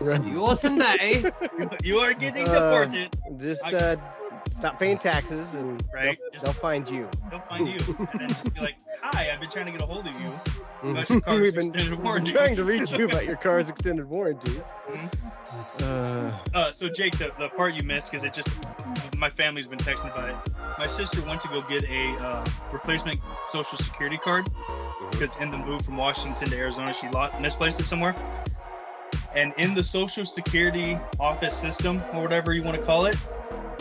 You listen, day. You are getting deported. Just stop paying taxes, and Right. they'll find you. They'll find you, and then just be like, "Hi, I've been trying to get a hold of you about your car's We've been extended warranty." trying to reach you about your car's extended warranty. So Jake, the part you missed, because my family's been texting about it. My sister went to go get a replacement Social Security card because in the move from Washington to Arizona, she misplaced it somewhere. And in the Social Security office system, or whatever you want to call it,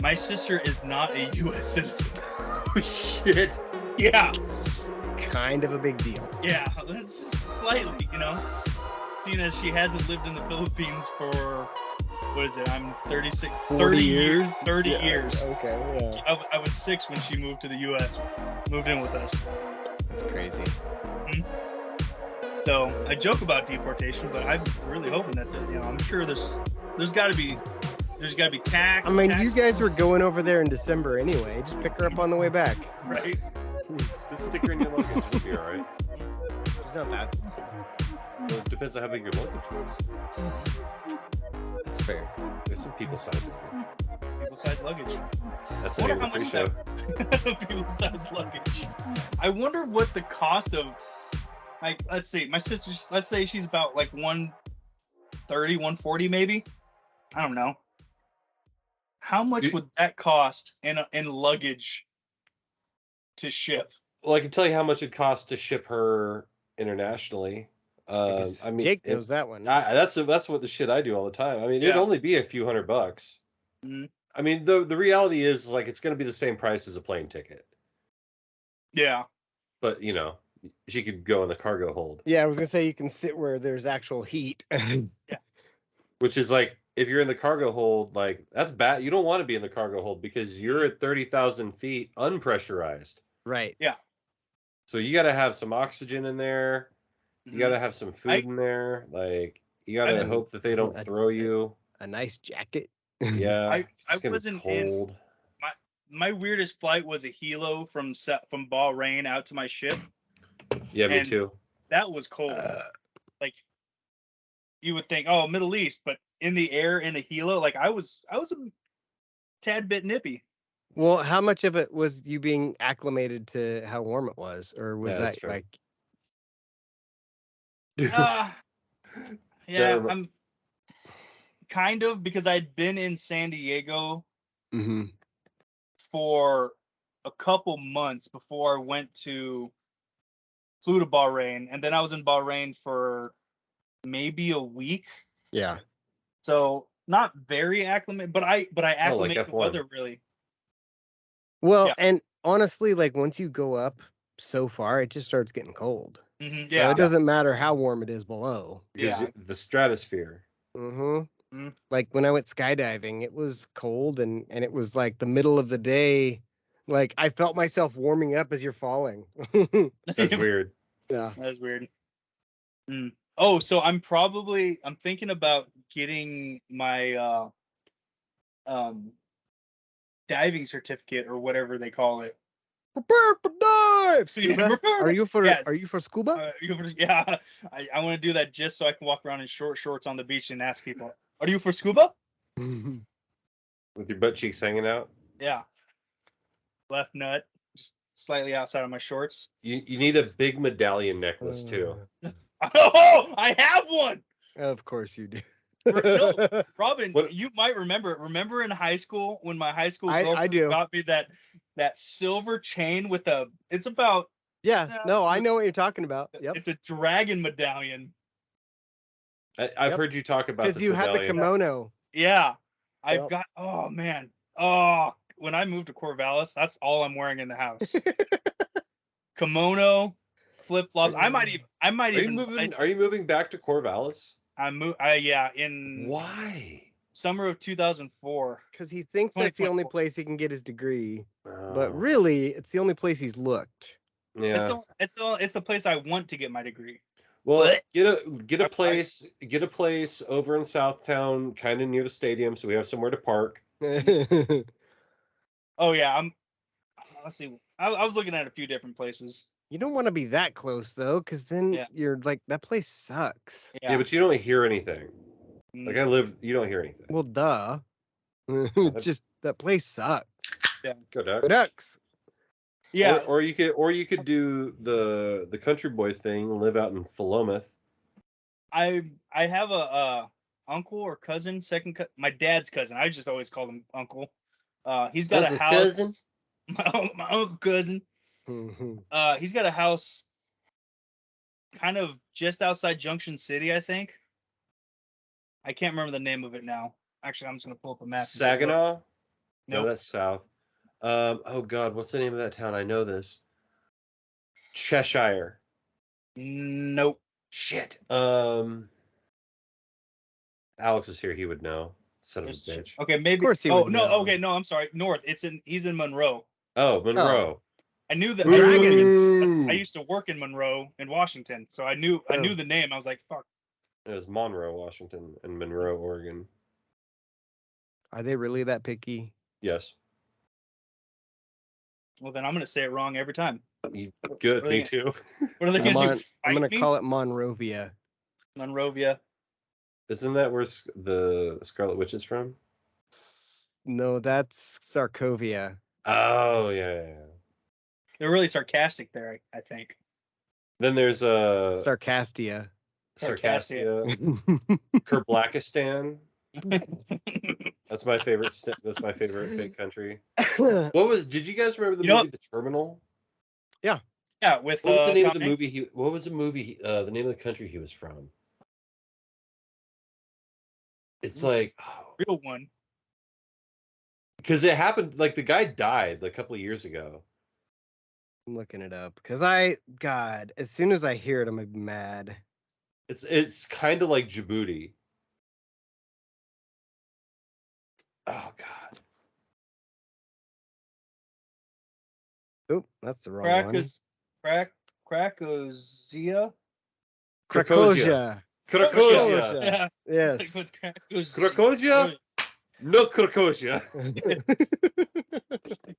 my sister is not a U.S. citizen. Oh, shit. Yeah. Kind of a big deal. Yeah, slightly, seeing as she hasn't lived in the Philippines for, what is it, I'm 36, 30 years. 30 years. Okay, yeah. I was 6 when she moved to the U.S., moved in with us. That's crazy. So I joke about deportation, but I'm really hoping that, I'm sure there's got to be tax. I mean, you guys were going over there in December anyway. Just pick her up on the way back. Right. The sticker in your luggage will be alright. It's not that. Well, it depends on how big your luggage is. That's fair. There's some people sizes. People-sized luggage. That's I the wonder name how of the much Preshow. people-sized luggage. I wonder what the cost of, like, let's see, my sister, let's say she's about like 130, 140 maybe. I don't know. How much would that cost in luggage to ship? Well, I can tell you how much it costs to ship her internationally. I mean, Jake knows that one. That's what the shit I do all the time. I mean, it'd only be a few $100. Mm-hmm. I mean, the reality is, like, it's going to be the same price as a plane ticket. Yeah. But, she could go in the cargo hold. Yeah, I was going to say you can sit where there's actual heat. Yeah. Which is like, if you're in the cargo hold, like, that's bad. You don't want to be in the cargo hold because you're at 30,000 feet unpressurized. Right. Yeah. So you got to have some oxygen in there. You got to have some food in there. Like, you got to hope that they don't throw you. A nice jacket. Yeah. I it's wasn't cold. My weirdest flight was a helo from Bahrain out to my ship. Yeah, me too. That was cold. Like, you would think, oh, Middle East, but in the air in a helo, like I was a tad bit nippy. Well, how much of it was you being acclimated to how warm it was, or was that like? Yeah, I'm kind of, because I'd been in San Diego for a couple months before I flew to Bahrain, and then I was in Bahrain for maybe a week. Yeah. So not very acclimated, but I acclimated to weather really. Well, and honestly, like once you go up so far, it just starts getting cold. Yeah. So it doesn't matter how warm it is below. Because the stratosphere. Like when I went skydiving, it was cold and it was like the middle of the day. Like I felt myself warming up as you're falling. That's weird. Yeah. That's weird. Oh, so I'm thinking about getting my diving certificate or whatever they call it. Prepare for dive. Yeah, are you for scuba? Yeah, I want to do that just so I can walk around in short shorts on the beach and ask people, "Are you for scuba?" With your butt cheeks hanging out. Yeah. Left nut just slightly outside of my shorts. You need a big medallion necklace too. Oh, I have one. Of course you do. No, Robin, you might remember. Remember in high school when my high school girlfriend got me that silver chain with it's about. Yeah, no, I know what you're talking about. Yep. It's a dragon medallion. I've heard you talk about this. Because you had the kimono. Yeah. I've got, oh man. Oh, when I moved to Corvallis, that's all I'm wearing in the house. Kimono, flip-flops. I might even. Are you moving back to Corvallis? In Why? Summer of 2004. Because he thinks that's the only place he can get his degree, but really, it's the only place he's looked. Yeah, it's the place I want to get my degree. Well, get a place over in Southtown, kind of near the stadium, so we have somewhere to park. Oh yeah, let's see. I was looking at a few different places. You don't want to be that close though, because then you're like, that place sucks. Yeah, but you don't hear anything. Like I live, you don't hear anything. Well, duh. It's just that place sucks. Yeah. Go Go Ducks. Ducks. Yeah. Or you could do the country boy thing, live out in Philomath. I have a uncle or cousin, my dad's cousin. I just always call him uncle. He's got Uncle a house. cousin? My uncle cousin. He's got a house kind of just outside Junction City, I think. I can't remember the name of it now. Actually, I'm just gonna pull up a map. Saginaw? No, Nope. that's south. Oh God, what's the name of that town? I know this. Cheshire. Nope. Shit. Alex is here. He would know. Son of a bitch. Okay, maybe. Of course he Oh would no. know. Okay, no. I'm sorry. North. He's in Monroe. Oh, Monroe. I knew that. Ooh. I used to work in Monroe in Washington, so I knew the name. I was like, fuck. It was Monroe, Washington, and Monroe, Oregon. Are they really that picky? Yes. Well, then I'm gonna say it wrong every time. Good. Me too. What are they gonna do? I'm gonna Fight me? call it Monrovia. Monrovia. Isn't that where the Scarlet Witch is from? No, that's Sarkovia. Oh yeah. They're really sarcastic there, I think. Then there's Sarcastia. Circassia, Kerblackistan. That's my favorite. That's my favorite fake country. Did you guys remember the movie The Terminal? Yeah. Yeah. With what was the name of the Tommy? movie? What was the movie? The name of the country he was from? It's like Real one. because it happened. Like the guy died a couple of years ago. I'm looking it up because God, as soon as I hear it, I'm mad. It's kind of like Djibouti. Oh God. Oop, that's the wrong one. Krakozia. Krakozia. Krakozia. Yeah. Yes. It's like with Krakozia? No Krakozia.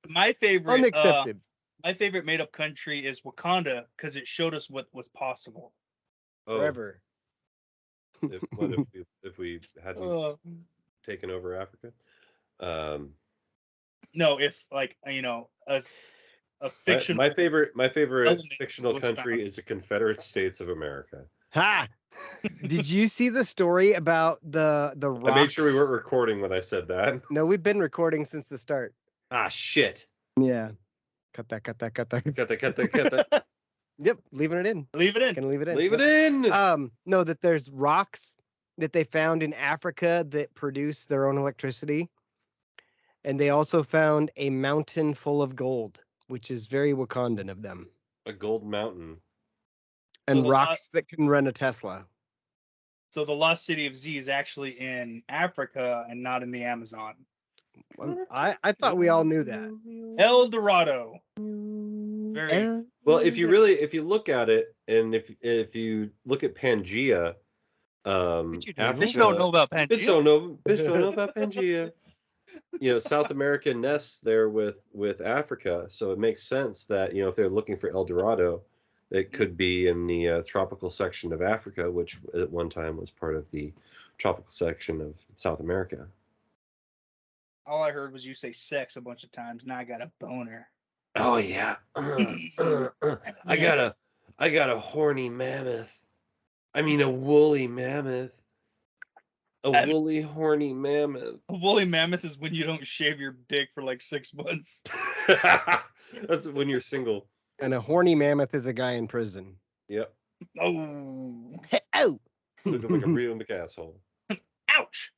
My favorite. Unaccepted. My favorite made-up country is Wakanda because it showed us what was possible. Forever. If we hadn't taken over Africa? No, if like a fictional. My favorite Laziness fictional was country found. is the Confederate States of America. Ha! Did you see the story about the rocks? I made sure we weren't recording when I said that. No, we've been recording since the start. Ah, shit. Yeah. Cut that. Cut that. Yep, leaving it in. Leave it in. Gonna leave it in. Leave it in. No, that there's rocks that they found in Africa that produce their own electricity. And they also found a mountain full of gold, which is very Wakandan of them. A gold mountain. And So rocks that can run a Tesla. So the lost city of Z is actually in Africa and not in the Amazon. I thought we all knew that. El Dorado. Very. Well, if you look at it, and if you look at Pangea, Bitch don't know about Pangea. Bitch don't know about Pangea. South America nests there with Africa, so it makes sense that if they're looking for El Dorado, it could be in the tropical section of Africa, which at one time was part of the tropical section of South America. All I heard was you say sex a bunch of times. Now I got a boner. Oh yeah, I got a horny mammoth. I mean a woolly mammoth. A woolly horny mammoth. A woolly mammoth is when you don't shave your dick for like 6 months. That's when you're single. And a horny mammoth is a guy in prison. Yep. Oh. Oh. Looking like a real McAsshole. Ouch.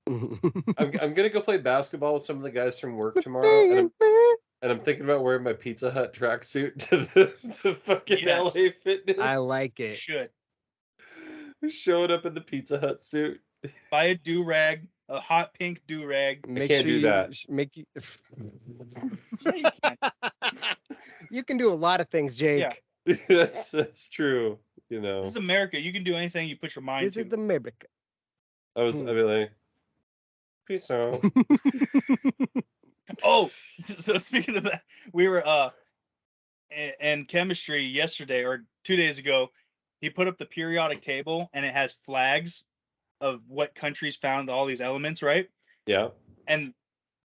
I'm gonna go play basketball with some of the guys from work tomorrow, and I'm thinking about wearing my Pizza Hut tracksuit to fucking LA Fitness. I like it. Should. Showing up in the Pizza Hut suit. Buy a do-rag, a hot pink do-rag. I can't do that. You can do a lot of things, Jake. Yeah. That's true. This is America. You can do anything you put your mind to. This is America. I'd be like, peace out. Oh, so speaking of that, we were in chemistry yesterday or 2 days ago. He put up the periodic table and it has flags of what countries found all these elements, right? Yeah. And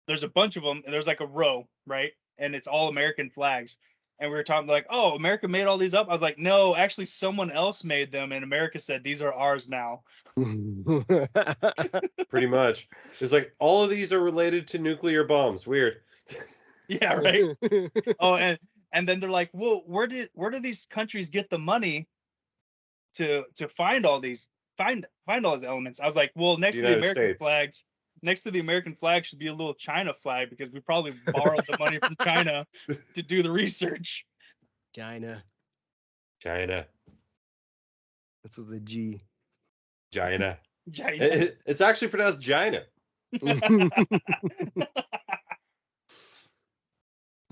there's a bunch of them, and there's like a row, right? And it's all American flags. And we were talking like, oh, America made all these up. I was like, no, actually, someone else made them, and America said these are ours now. Pretty much. It's like all of these are related to nuclear bombs. Weird. Yeah, right. Oh, and then they're like, well, where do these countries get the money to find all these all these elements? I was like, well, next The to the United American States. flags, next to the American flag should be a little China flag because we probably borrowed the money from China to do the research. China. China. This was a G. China. China. It's actually pronounced Gina.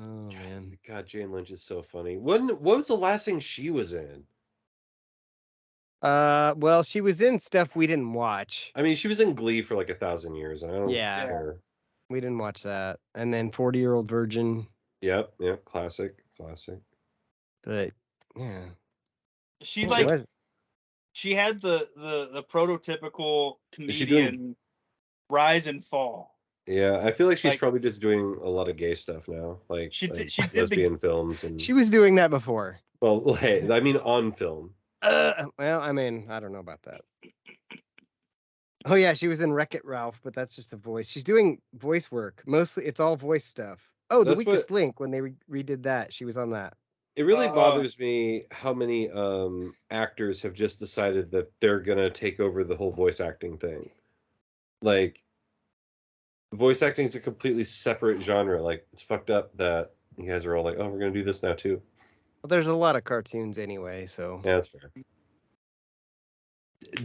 Oh man. God, Jane Lynch is so funny. What was the last thing she was in? Well, she was in stuff we didn't watch. I mean, she was in Glee for like 1,000 years. And I don't care. We didn't watch that. And then 40-Year-Old Virgin. Yep, classic. But yeah. She What? like she had the prototypical comedian rise and fall. Yeah, I feel like she's Like- probably just doing a lot of gay stuff now, like She did lesbian films and. She was doing that before. Well, hey, I mean on film. Well, I mean, I don't know about that. Oh yeah, she was in Wreck-It Ralph, but that's just a voice. She's doing voice work. Mostly, it's all voice stuff. Oh, The That's Weakest Link, when they redid that, she was on that. It really bothers me how many actors have just decided that they're gonna take over the whole voice acting thing. Like, voice acting is a completely separate genre. Like, it's fucked up that you guys are all like, oh, we're gonna do this now too. Well, there's a lot of cartoons anyway, so. Yeah, that's fair.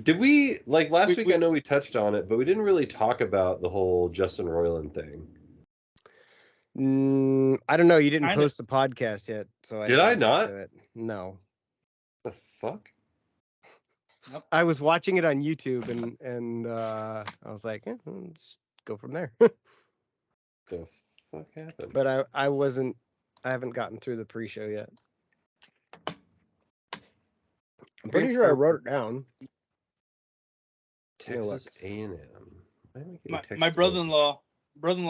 Did we, like, last week I know we touched on it, but we didn't really talk about the whole Justin Roiland thing. I don't know. You didn't post the podcast yet, so Did I not? No. The fuck? Nope. I was watching it on YouTube, and I was like, let's go from there. The fuck happened? But I haven't gotten through the pre-show yet. I'm pretty sure I wrote it down. Texas A&M. My brother-in-law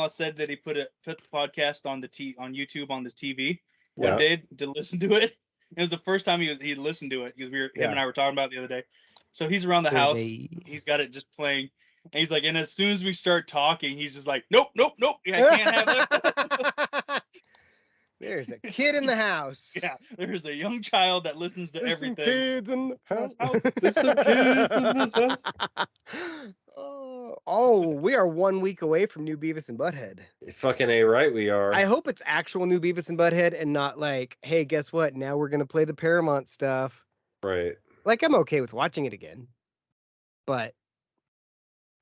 said that he put the podcast on on YouTube on the TV one day to listen to it. It was the first time he listened to it because him and I were talking about it the other day. So he's around the house. He's got it just playing. And he's like, and as soon as we start talking, he's just like, nope. Yeah, I can't have that. There's a kid in the house. Yeah, there's a young child that listens to everything. Some kids in the house. There's some kids in this house. Oh, we are 1 week away from New Beavis and Butthead. Fucking A right we are. I hope it's actual New Beavis and Butthead and not like, hey, guess what? Now we're going to play the Paramount stuff. Right. Like, I'm okay with watching it again. But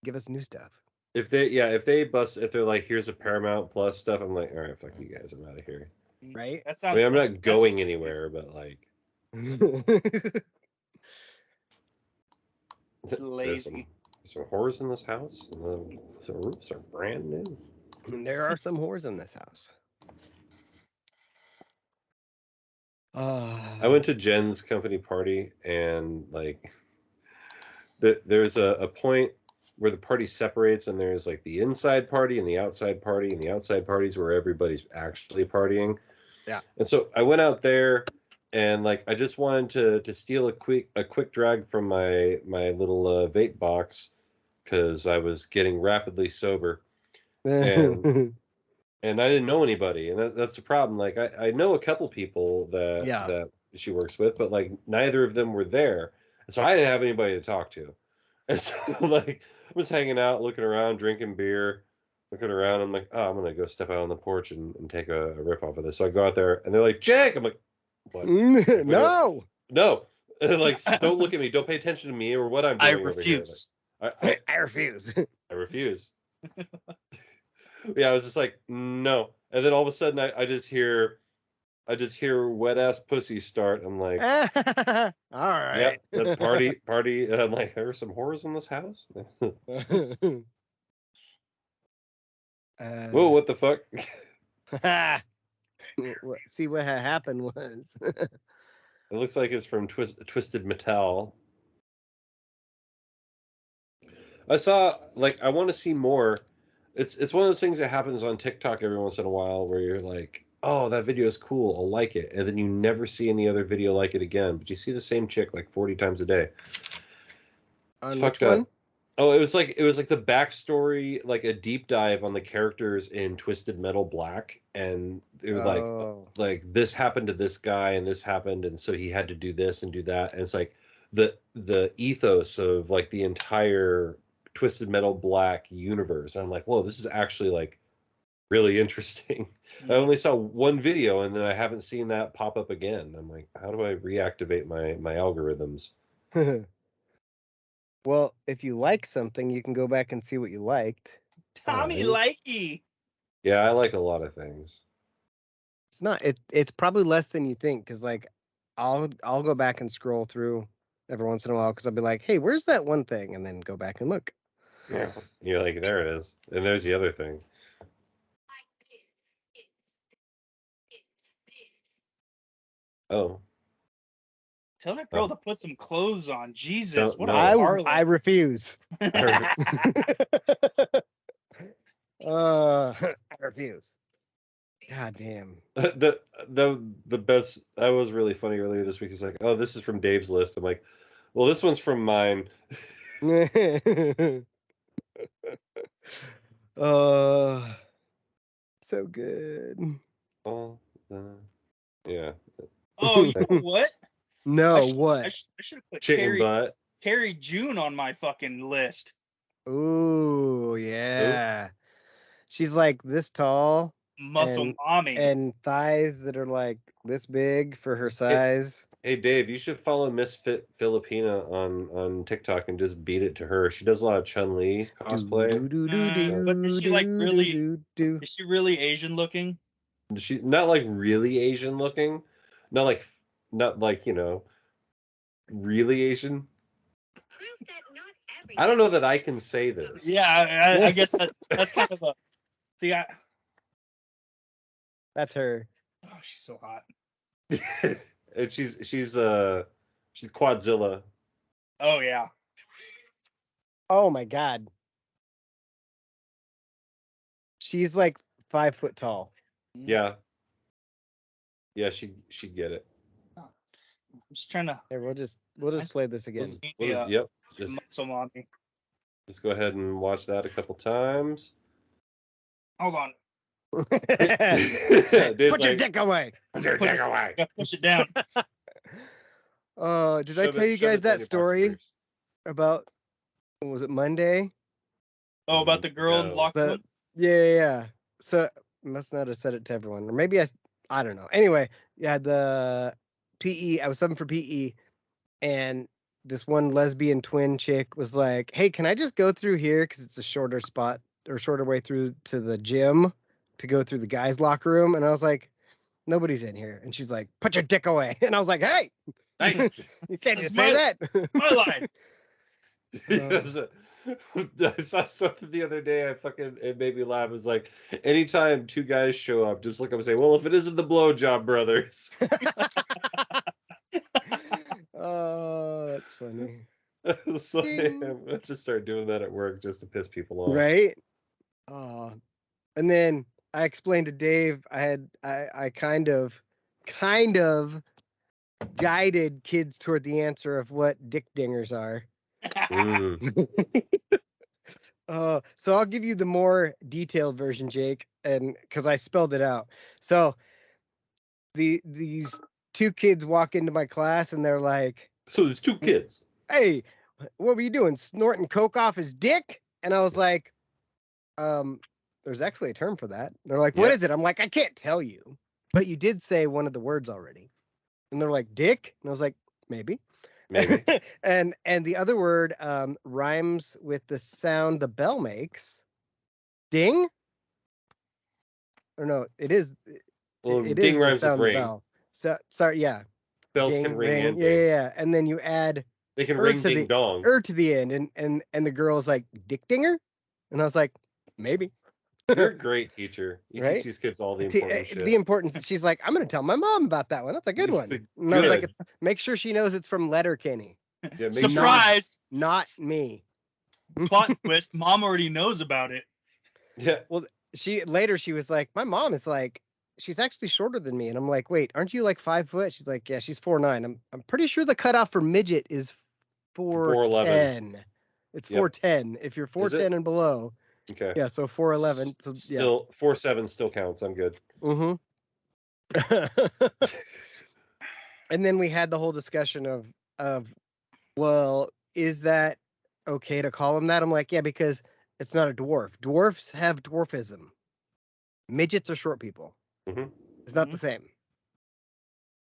give us new stuff. If they're like, here's a Paramount Plus stuff, I'm like, all right, fuck you guys, I'm out of here. Right? That sounds, I mean, I'm not going anywhere, but like. It's lazy. Some whores in this house. And the roofs are brand new. And there are some whores in this house. I went to Jen's company party, and like, there's a point where the party separates, and there's like the inside party and the outside party, and the outside parties where everybody's actually partying. Yeah. And so I went out there, and like I just wanted to steal a quick drag from my little vape box because I was getting rapidly sober, and I didn't know anybody, and that's the problem. Like I know a couple people that she works with, but like neither of them were there, so I didn't have anybody to talk to. And so like I was hanging out, looking around, drinking beer, looking around. I'm like, oh, I'm gonna go step out on the porch and take a rip off of this. So I go out there, and they're like, Jake. I'm like, what? No. And like, don't look at me. Don't pay attention to me or what I'm doing. I refuse. Over here. Like, I refuse. I refuse. Yeah, I was just like, no. And then all of a sudden, I just hear wet ass pussy start. I'm like, all right. Yep, the party. And I'm like, there are some whores in this house. Whoa, what the fuck? See what happened was. It looks like it's from Twisted Metal. I saw, like, I want to see more. It's one of those things that happens on TikTok every once in a while where you're like, oh, that video is cool, I'll like it, and then you never see any other video like it again, but you see the same chick like 40 times a day. It's On which fucked up. one? Oh, it was like the backstory, like a deep dive on the characters in Twisted Metal Black, and it was Oh. like this happened to this guy and this happened, and so he had to do this and do that, and it's like the ethos of like the entire Twisted Metal Black universe. And I'm like, whoa, this is actually like really interesting. I only saw one video and then I haven't seen that pop up again. I'm like, how do I reactivate my algorithms? Well, if you like something, you can go back and see what you liked. Tommy Alright. Likey. Yeah, I like a lot of things. It's not. It's probably less than you think, because like I'll go back and scroll through every once in a while because I'll be like, hey, where's that one thing, and then go back and look. Yeah. You're like, there it is. And there's the other thing. Oh. Tell that girl to put some clothes on. Jesus, Don't- what no. a harlot. I refuse. I refuse. God damn. The best, that was really funny earlier this week. Is like, oh, this is from Dave's list. I'm like, well, this one's from mine. So good. Oh, yeah. Oh, you know what? No, I what? should have put Chicken butt. Carrie June on my fucking list. Ooh, yeah. She's like this tall Muscle and, mommy. and thighs that are like this big for her size. Hey Dave, you should follow Misfit Filipina on TikTok and just beat it to her. She does a lot of Chun-Li cosplay. But is she like really? Is she really Asian looking? She's not like really Asian looking, not like really Asian. I don't know that I can say this. Yeah, I guess that's kind of a. See, That's her. oh, she's so hot. And she's Quadzilla. Oh yeah. Oh my god. She's like 5 foot tall. Yeah. Yeah, she'd get it. I'm just trying to. Here, we'll just play this again. Yep. Muscle mommy. Just go ahead and watch that a couple times. Hold on. Put your dick away. Put your dick away. Gotta push it down. Did I tell you guys that story about, was it Monday? Oh, about the girl in the locker room? Yeah. So must not have said it to everyone, or maybe I don't know. Anyway, yeah, the PE. I was subbing for PE, and this one lesbian twin chick was like, "Hey, can I just go through here because it's a shorter spot or shorter way through to the gym to go through the guys' locker room?" And I was like, "Nobody's in here." And she's like, "Put your dick away." And I was like, "Hey, you can't just say that." My line. I saw something the other day. It made me laugh. It was like, anytime two guys show up, just look up and say, "Well, if it isn't the Blowjob Brothers." Oh, that's funny. So I just started doing that at work just to piss people off. Right? And then I explained to Dave, I kind of guided kids toward the answer of what dick dingers are. So I'll give you the more detailed version, Jake, and because I spelled it out. So these two kids walk into my class and they're like, so there's two kids. "Hey, what were you doing? Snorting coke off his dick?" And I was like, there's actually a term for that. They're like, "What is it?" I'm like, "I can't tell you, but you did say one of the words already." And they're like, "Dick?" And I was like, "Maybe." and the other word rhymes with the sound the bell makes. Ding? Or no, it is. Well, it ding is rhymes the sound with of ring. bell. So, sorry, yeah. Bells Ding, can ring and yeah, ding. yeah. And then you add They can er ring to ding the dong. to the end, and the girl's like, "Dick dinger?" And I was like, "Maybe." You're a great teacher. You Right? teach these kids all the important shit. The importance. She's like, "I'm gonna tell my mom about that one. That's a good one." And I was like, "Make sure she knows it's from Letterkenny." Yeah, Surprise! Not me. plot twist, mom already knows about it. Yeah. Well, she was like, my mom is like, she's actually shorter than me, and I'm like, wait, aren't you like 5 foot? She's like, yeah, she's 4'9". I'm pretty sure the cutoff for midget is 4'10". It's 4'10". If you're 4'10 and below, okay. Yeah, so 4'11". So still 4'7" still counts. I'm good. Mm-hmm. And then we had the whole discussion of, well, is that okay to call him that? I'm like, yeah, because it's not a dwarf. Dwarfs have dwarfism. Midgets are short people. Mm-hmm. It's not the same.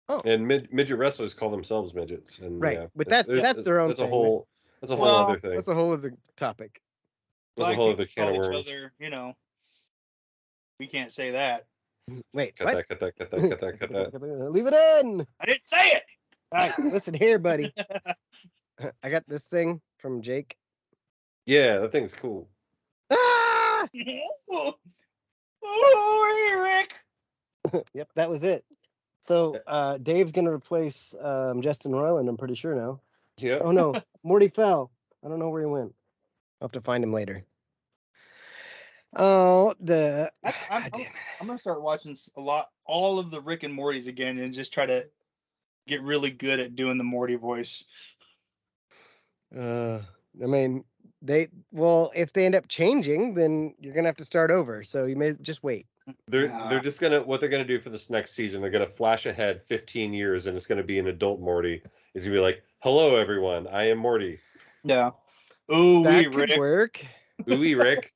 Oh. And midget wrestlers call themselves midgets, and right, yeah, but that's their own thing. That's a whole other thing. That's a whole other topic. That's a whole other can of worms. We can't say that. Wait, cut what? Cut that. Leave it in. I didn't say it. All right, listen here, buddy. I got this thing from Jake. Yeah, that thing's cool. Ah! Oh, hey, Rick. Yep, that was it. So Dave's gonna replace Justin Roiland, I'm pretty sure now. Yeah. Oh no, Morty fell. I don't know where he went. I'll have to find him later. Oh, I'm gonna start watching all of the Rick and Mortys again, and just try to get really good at doing the Morty voice. I mean, if they end up changing, then you're gonna have to start over. So you may just wait. They're just what they're gonna do for this next season. They're gonna flash ahead 15 years, and it's gonna be an adult Morty. He's gonna be like, "Hello, everyone. I am Morty." Yeah. Ooh, that could Rick. Work. Ooh, Rick.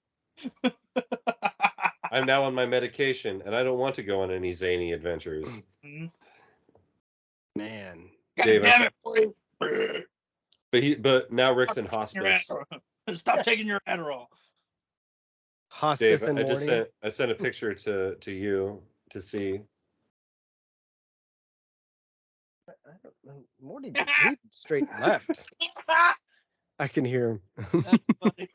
I'm now on my medication, and I don't want to go on any zany adventures. Man. Dave, damn it, but now Rick's in hospice. Stop taking your Adderall. Hospice Dave, and Morty. I sent a picture to you to see. Morty just straight left. I can hear him. That's funny.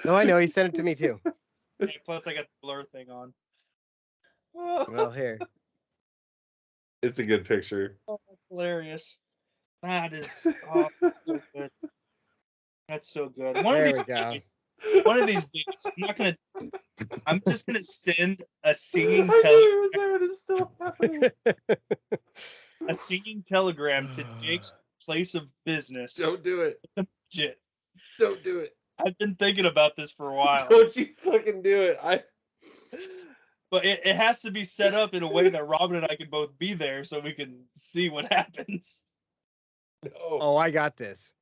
No, I know. He sent it to me too. Yeah, plus, I got the blur thing on. Well, here. It's a good picture. Oh, that's hilarious. That is so good. That's so good. One of these days, I'm just gonna send a singing a singing telegram to Jake's place of business. Don't do it. Legit. Don't do it. I've been thinking about this for a while. Don't you fucking do it. But it has to be set up in a way that Robin and I can both be there so we can see what happens. No. Oh, I got this.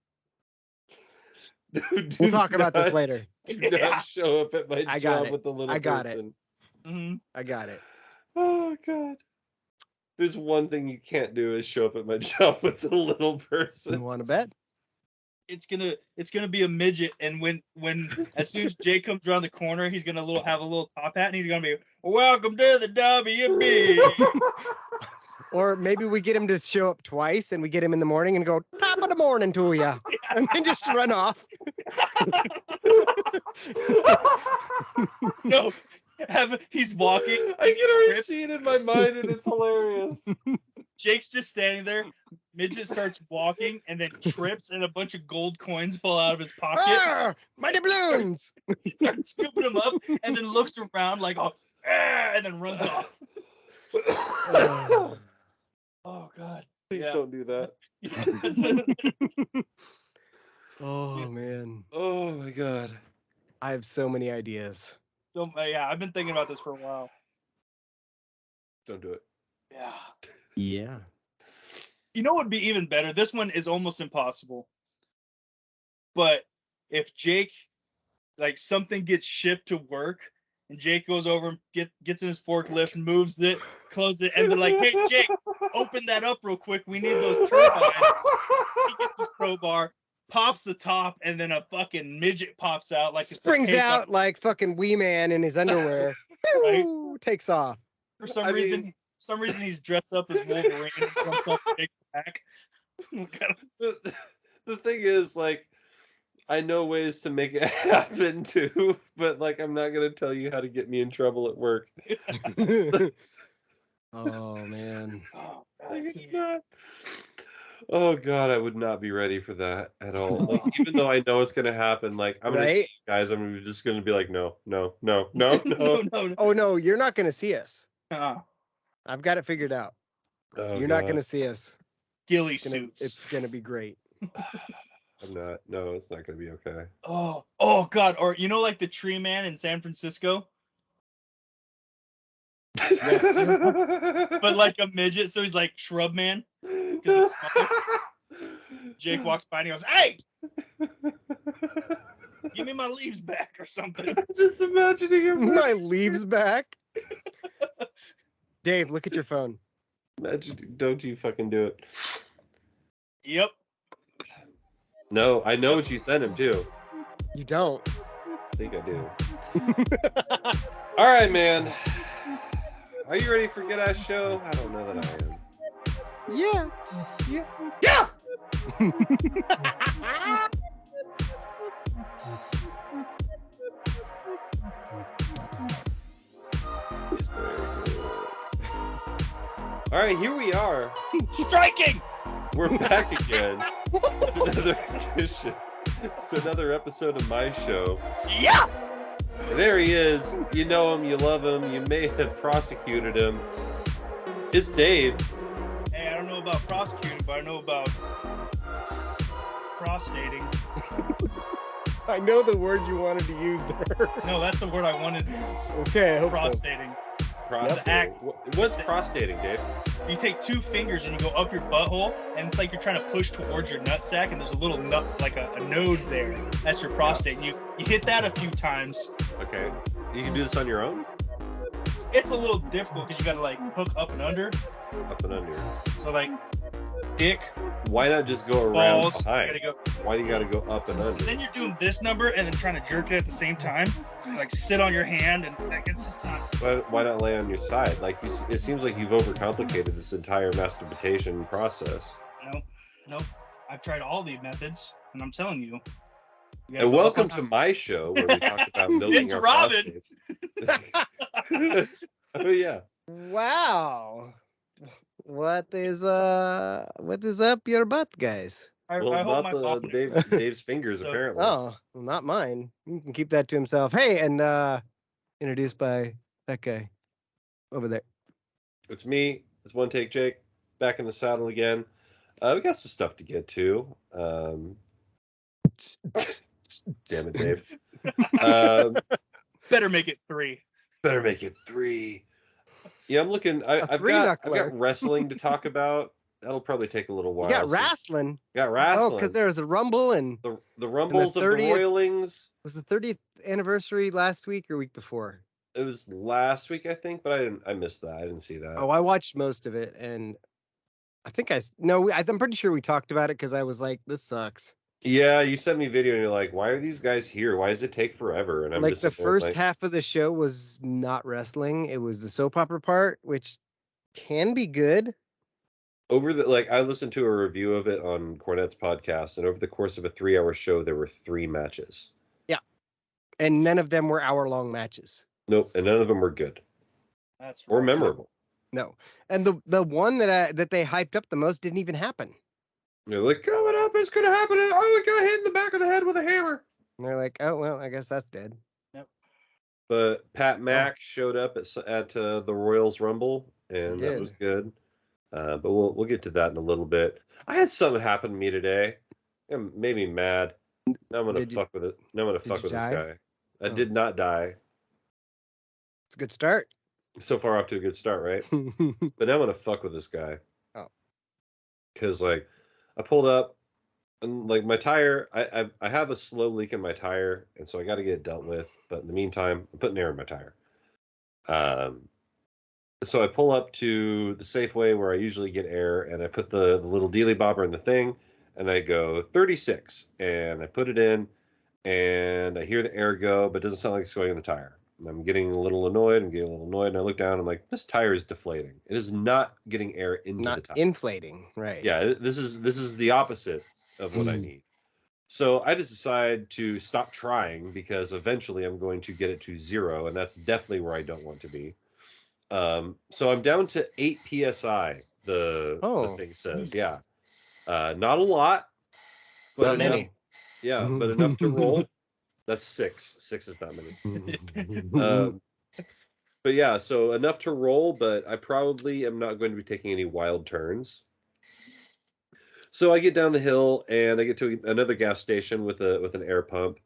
We'll talk about this later. Do not show up at my job with the little person. I got it. Mm-hmm. I got it. Oh, God. There's one thing you can't do is show up at my job with the little person. You want to bet? It's gonna be a midget, and when as soon as Jake comes around the corner, he's gonna have a little top hat, and he's gonna be, "Welcome to the WB." Or maybe we get him to show up twice, and we get him in the morning and go, "Top of the morning to ya," and then just run off. No, he's walking. I can already see it in my mind, and it's hilarious. Jake's just standing there. Midget starts walking and then trips, and a bunch of gold coins fall out of his pocket. Ah, my doubloons! He starts scooping them up and then looks around like, and then runs off. Oh, God. Please don't do that. Oh, man. Oh, my God. I have so many ideas. So, yeah, I've been thinking about this for a while. Don't do it. Yeah. Yeah. You know what would be even better? This one is almost impossible. But if Jake, something gets shipped to work, and Jake goes over and gets in his forklift and moves it, closes it, and they're like, "Hey, Jake, open that up real quick. We need those turbines." He gets his crowbar, pops the top, and then a fucking midget pops out springs out like fucking Wee Man in his underwear. Right? Takes off. For some reason he's dressed up as Wolverine and jumps off Jake's back. The thing is, I know ways to make it happen too, but I'm not gonna tell you how to get me in trouble at work. Oh, man. Oh, Oh God, I would not be ready for that at all. Like, even though I know it's gonna happen, like I'm gonna see Right? you guys. I'm just gonna be like, no, no, no, no, no. No. Oh no, you're not gonna see us. Uh, I've got it figured out. Oh You're not God, gonna see us. ghillie suits. It's gonna be great. I'm not. No, it's not gonna be okay. Oh God. Or you know, like the tree man in San Francisco, but like a midget, so he's like shrub man because he's small. Jake walks by and he goes, "Hey, give me my leaves back or something." Just imagining him. My leaves back. Dave, look at your phone. Imagine, don't you fucking do it. Yep. No, I know what you sent him too. You don't. I think I do. All right, man. Are you ready for Get Ass Show? I don't know that I am. Yeah. Yeah! All right, here we are. Striking. We're back again. It's another edition. It's another episode of my show. Yeah. There he is. You know him, you love him, you may have prosecuted him. It's Dave. Hey, I don't know about prosecuting, but I know about prostating. I know the word you wanted to use there. No, that's the word I wanted to use. Okay, I hope so. Prostating. Prostating. What's prostating, Dave? You take two fingers and you go up your butthole, and it's like you're trying to push towards your nutsack, and there's a little nut, like a node there. That's your prostate. And you hit that a few times. Okay. You can do this on your own? It's a little difficult because you gotta like hook up and under. Up and under. So like, dick, Why not just go around balls. You behind? gotta go. Why do you gotta go up and under? Then you're doing this number and then trying to jerk it at the same time. Like sit on your hand and like it's just not. Why not lay on your side? Like it seems like you've overcomplicated this entire masturbation process. Nope. I've tried all the methods, and I'm telling you. And welcome to my show where we talk about milking It's our Robin. prostates. Oh yeah. Wow. What is up your butt, guys? I Well, hope my not father- Dave's fingers So- apparently. Oh, well, not mine. You can keep that to himself. Hey, and introduced by that guy over there. It's me. It's One Take Jake. Back in the saddle again. We got some stuff to get to. Damn it, Dave. Better make it 3. Better make it 3. Yeah, I'm looking. I've got wrestling to talk about. That'll probably take a little while. You got wrestling. Got wrestling. Oh, because there was a Rumble and the Rumbles of the 30th Royalings. was the 30th anniversary last week or week before? It was last week, I think, but I missed that. I didn't see that. Oh, I watched most of it, and I think I'm pretty sure we talked about it because I was like, this sucks. Yeah, you sent me a video and you're like, why are these guys here? Why does it take forever? And I'm Like just the sitting there first half of the show was not wrestling. It was the soap opera part, which can be good. I listened to a review of it on Cornette's podcast, and over the course of a 3-hour show, there were 3 matches. Yeah. And none of them were hour-long matches. Nope, and none of them were good That's or right. memorable. No. And the one that they hyped up the most didn't even happen. They're like, coming up, it's gonna happen. Oh, it got hit in the back of the head with a hammer. And they're like, oh well, I guess that's dead. But Pat Mack showed up at the Royals Rumble, and that did. was good. But we'll get to that in a little bit. I had something happen to me today. It made me mad. Now I'm gonna fuck with it. Now I'm gonna fuck with this guy. I did not die. It's a good start. So far off to a good start, right? But now I'm gonna fuck with this guy. Oh. Because like I pulled up and like my tire, I have a slow leak in my tire, and so I got to get it dealt with. But in the meantime, I'm putting air in my tire. So I pull up to the Safeway where I usually get air, and I put the little dealy bobber in the thing, and I go 36, and I put it in, and I hear the air go, but it doesn't sound like it's going in the tire. And I'm getting a little annoyed, and I look down, and I'm like, this tire is deflating. It is not getting air into the Not tire. inflating, right? Yeah, this is the opposite of what I need. So I just decide to stop trying because eventually I'm going to get it to 0, and that's definitely where I don't want to be. So I'm down to 8 psi. The thing says, yeah. Not a lot, but Not enough. many. Yeah, but enough to roll. That's 6. 6 is not many. But yeah, so enough to roll, but I probably am not going to be taking any wild turns. So I get down the hill and I get to another gas station with an air pump,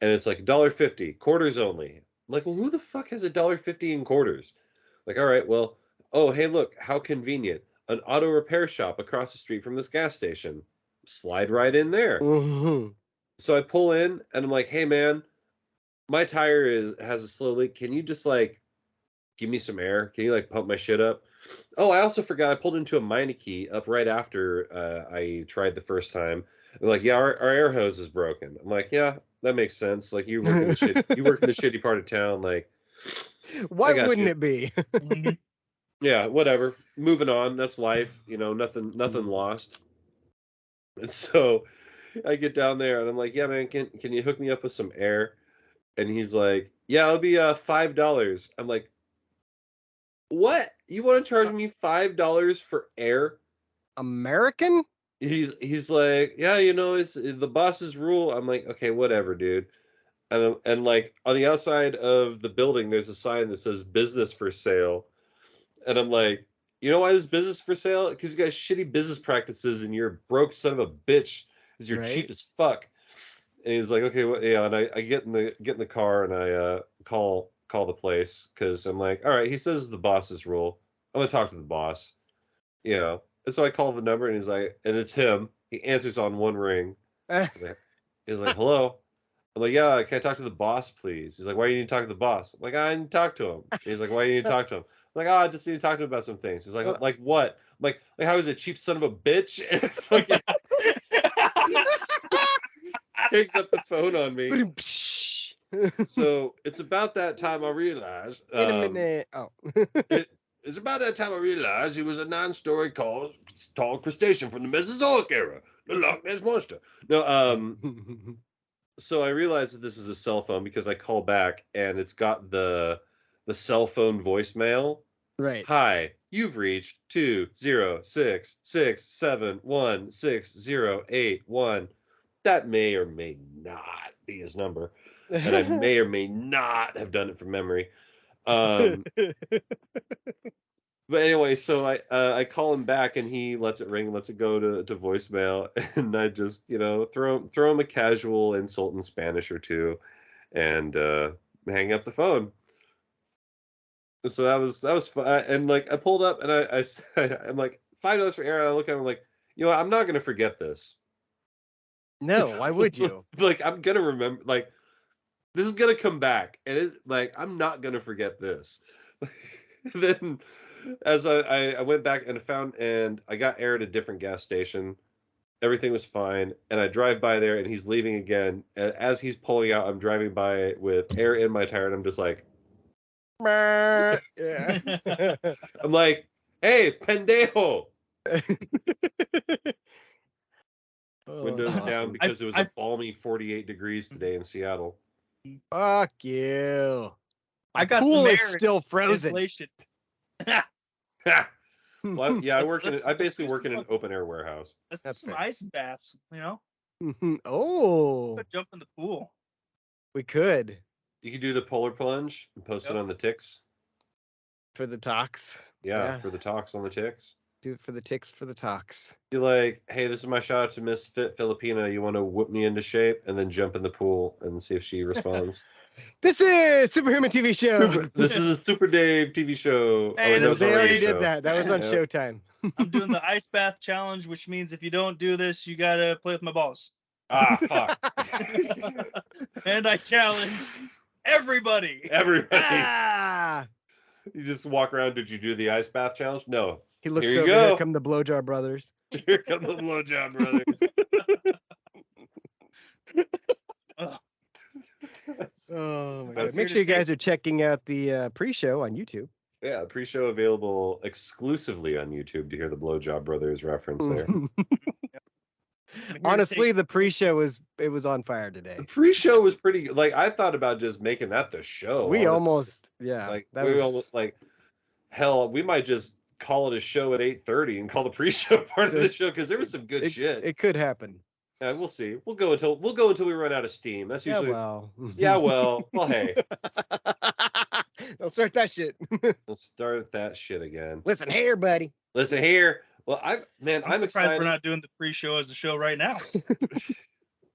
and it's like $1.50, quarters only. I'm like, well, who the fuck has $1.50 in quarters? Like, all right, well, oh, hey, look, how convenient. An auto repair shop across the street from this gas station. Slide right in there. So I pull in and I'm like, hey man, my tire has a slow leak. Can you just like give me some air? Can you like pump my shit up? Oh, I also forgot I pulled into a Meineke up right after I tried the first time. They're like, yeah, our air hose is broken. I'm like, yeah, that makes sense. Like you work in the shitty part of town. Like, Why wouldn't it be? Yeah, whatever. Moving on. That's life. You know, nothing lost. And so I get down there and I'm like, yeah, man, can you hook me up with some air? And he's like, yeah, it'll be $5. I'm like, what? You want to charge me $5 for air? American? He's like, yeah, you know, it's the boss's rule. I'm like, okay, whatever, dude. And like on the outside of the building, there's a sign that says business for sale. And I'm like, you know why this business for sale? Because you got shitty business practices and you're a broke son of a bitch because you're cheap as fuck. And he's like, okay, well, yeah. And I get in the car and I call the place because I'm like, all right, he says the boss's rule. I'm gonna talk to the boss, you know. And so I call the number and he's like, and it's him. He answers on one ring. He's like, hello. I'm like, yeah, can I talk to the boss, please? He's like, why do you need to talk to the boss? I'm like, I need to talk to him. He's like, why do you need to talk to him? I'm like, oh, I just need to talk to him about some things. He's like what? I'm like how is it, cheap son of a bitch? And fucking hangs up the phone on me. So it's about that time I realized. In a minute. Oh. It's about that time I realized he was a 9-story tall crustacean from the Mesozoic era, the Loch Ness monster. No, so I realized that this is a cell phone because I call back and it's got the cell phone voicemail. Right. Hi, you've reached 20667160881. That may or may not be his number, and I may or may not have done it from memory. But anyway, so I call him back and he lets it ring, lets it go to voicemail, and I just, you know, throw him a casual insult in Spanish or two, and hang up the phone. So that was fun. And like I pulled up and I'm like, $5 for air. I look at him like, you know what, I'm not gonna forget this. No, why would you? Like I'm gonna remember. Like this is gonna come back, and it's like I'm not gonna forget this. Then as I went back and I got air at a different gas station. Everything was fine, and I drive by there, and he's leaving again. And as he's pulling out, I'm driving by with air in my tire, and I'm just like, yeah. I'm like, hey, pendejo. Windows down because it was a balmy 48 degrees today in Seattle. Fuck you. I got pool some is air still frozen. Well, yeah, I basically work in an open air warehouse. Let's do some ice baths, you know? Oh. Jump in the pool. We could. You could do the polar plunge and post it on the ticks. For the talks. Yeah, for the talks on the ticks. Do it for the ticks, for the talks. You're like, hey, this is my shot to Misfit Filipina. You want to whip me into shape? And then jump in the pool and see if she responds. This is Superhuman TV Show. This is a Super Dave TV show. Hey, they already did that. That was on Showtime. I'm doing the ice bath challenge, which means if you don't do this, you gotta play with my balls. Ah, fuck. And I challenge everybody. Ah! You just walk around. Did you do the ice bath challenge? No. He looks over. Here come the Blowjob Brothers. Here come the Blowjob Brothers. Oh my God. Make sure you guys are checking out the pre-show on YouTube. Yeah, pre-show available exclusively on YouTube to hear the Blowjob Brothers reference there. Honestly, the pre-show was on fire today. The pre-show was pretty. Like I thought about just making that the show. We honestly. Almost, yeah. Like we almost like hell. We might just call it a show at 8:30 and call the pre-show part So of the show because there was some good shit. It could happen. Yeah, we'll see. We'll go until we run out of steam. That's usually. Yeah, Well, hey. Don't start that shit. Let's start that shit again. Listen here, buddy. Listen here. Well, I'm surprised excited. we're not doing the pre-show as the show right now.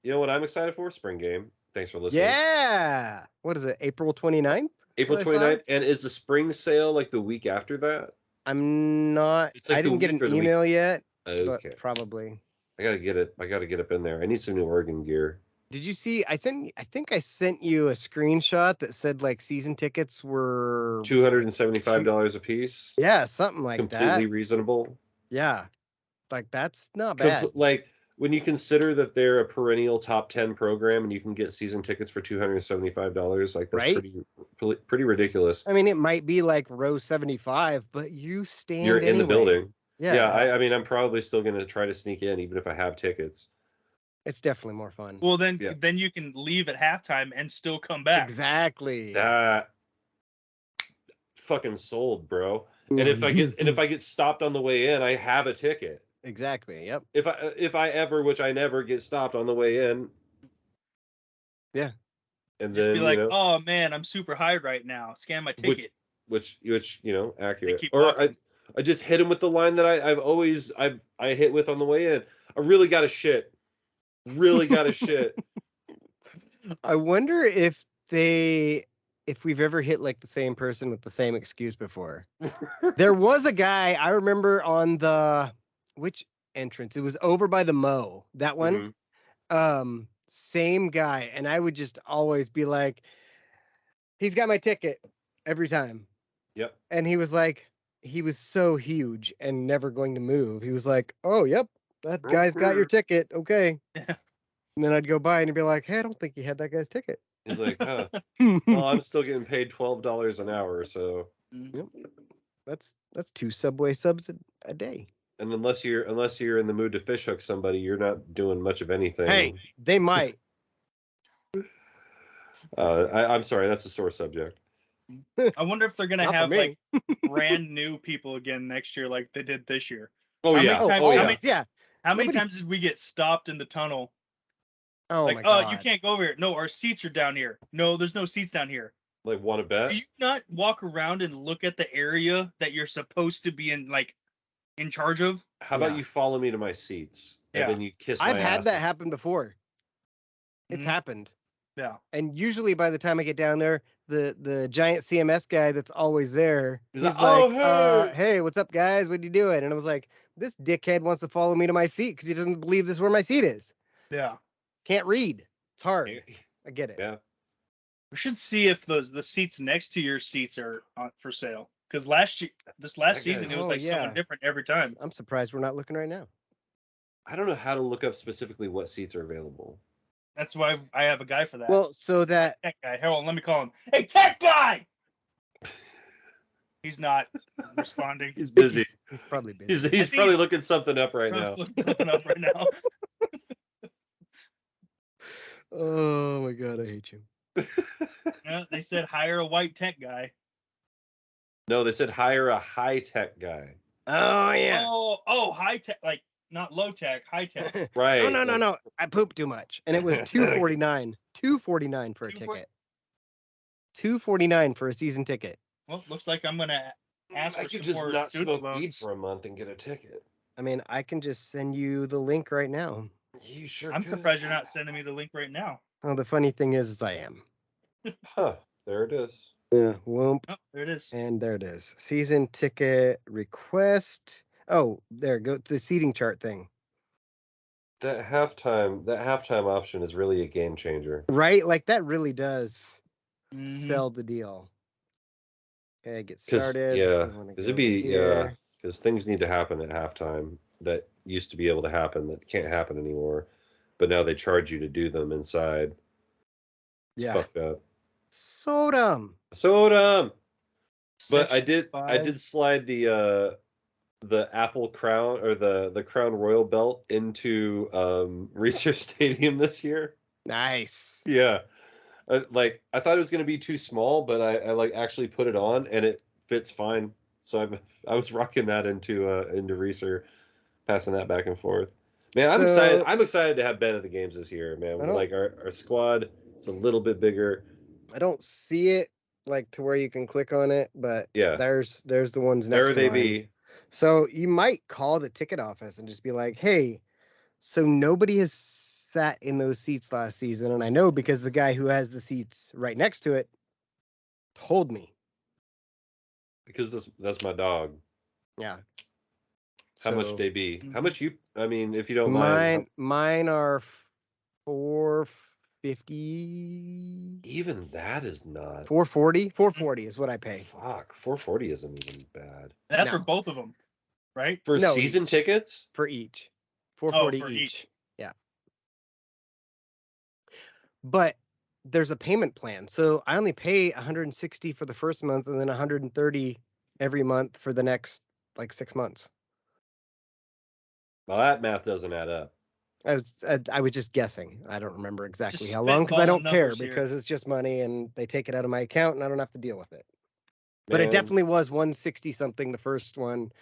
You know what I'm excited for? Spring game. Thanks for listening. Yeah. What is it? April 29th? April 29th. And is the spring sale like the week after that? I'm not. It's like I didn't get an email yet. Okay. But probably. I gotta get it. I gotta get up in there. I need some new Oregon gear. Did you see? I think I sent you a screenshot that said like season tickets were $275 a piece. Yeah, something like that. Completely reasonable. Yeah, like that's not bad. Like when you consider that they're a perennial top 10 program and you can get season tickets for $275, like that's right? pretty ridiculous. I mean, it might be like row 75, but you're in the building. Yeah. I mean, I'm probably still gonna try to sneak in even if I have tickets. It's definitely more fun. Well, then you can leave at halftime and still come back. Exactly. That fucking sold, bro. And if I get stopped on the way in, I have a ticket. Exactly. Yep. If I ever, which I never, get stopped on the way in. Yeah. And just then be like, oh man, I'm super high right now. Scan my ticket. Which accurate. Or I just hit him with the line that I hit with on the way in. I really got to shit. Really got to shit. I wonder if we've ever hit like the same person with the same excuse before. There was a guy I remember on which entrance? It was over by the Mo. That one. Mm-hmm. Same guy, and I would just always be like, he's got my ticket every time. Yep. And he was so huge and never going to move. He was like, oh, yep, that guy's got your ticket. Okay. And then I'd go by and he'd be like, hey, I don't think you had that guy's ticket. He's like, huh. Well, I'm still getting paid $12 an hour, so. Yep. That's 2 Subway subs a day. And unless you're in the mood to fish hook somebody, you're not doing much of anything. Hey, they might. I'm sorry, that's a sore subject. I wonder if they're gonna have like brand new people again next year, like they did this year. Oh how yeah. Many times, How many times did we get stopped in the tunnel? Oh like, my God. Oh, you can't go over here. No, our seats are down here. No, there's no seats down here. Like, want to bet? Do you not walk around and look at the area that you're supposed to be in charge of? How about you follow me to my seats and then you kiss my ass? I've had that happen before. It's happened. Yeah. And usually by the time I get down there, the giant CMS guy that's always there, he's like, hey, what's up, guys? What are you doing? And I was like, this dickhead wants to follow me to my seat because he doesn't believe this is where my seat is. Yeah. Can't read. It's hard. I get it. Yeah. We should see if the seats next to your seats are for sale. Because this last season, it was someone different every time. I'm surprised we're not looking right now. I don't know how to look up specifically what seats are available. That's why I have a guy for that. Well, so that tech guy. Hold on, let me call him. Hey, tech guy! He's not responding. He's busy. He's probably busy. He's probably looking something up right now. Looking something up right now. Oh my God, I hate you. Yeah, they said hire a white tech guy. No, they said hire a high tech guy. Oh yeah. Oh, high tech, like not low tech, high tech. Right. No. I pooped too much, and it was $249. $249 for a ticket. $249 for a season ticket. Well, looks like I'm gonna ask for some more just not student smoke loans. weed for a month and get a ticket. I mean, I can just send you the link right now. You sure? I'm surprised you're not sending me the link right now. Oh, the funny thing is I am. Huh? There it is. Yeah. Whoop. Oh, there it is. And there it is. Season ticket request. Oh, there go the seating chart thing. That halftime option is really a game changer. Right? Like that really does sell the deal. Okay, get started. Because things need to happen at halftime that used to be able to happen that can't happen anymore. But now they charge you to do them inside. It's fucked up. So dumb. But I did slide the Apple Crown or the Crown Royal belt into Research Stadium this year. Nice. Yeah. I thought it was going to be too small, but I actually put it on and it fits fine. So I was rocking that into Reeser, passing that back and forth. Man, I'm So- excited. I'm excited to have Ben at the games this year, man. I don't- Like our squad, it's a little bit bigger. I don't see it like to where you can click on it, but Yeah. there's the ones next There to they mine. be. So you might call the ticket office and just be like, "Hey, so nobody has sat in those seats last season, and I know because the guy who has the seats right next to it told me." Because that's my dog. Yeah. How much So they be? How much you? I mean, if you don't mind. mine are 450. Even that is not. 440. 440 is what I pay. Fuck, 440 isn't even bad. That's No. for both of them, right? For No, season each. tickets? For each. 440 for each. Yeah. But there's a payment plan. So I only pay 160 for the first month and then 130 every month for the next like 6 months. Well, that math doesn't add up. I was just guessing. I don't remember exactly Just how long because I don't spitballing care numbers here. because it's just money and they take it out of my account and I don't have to deal with it. But it Man, definitely was 160 something the first one,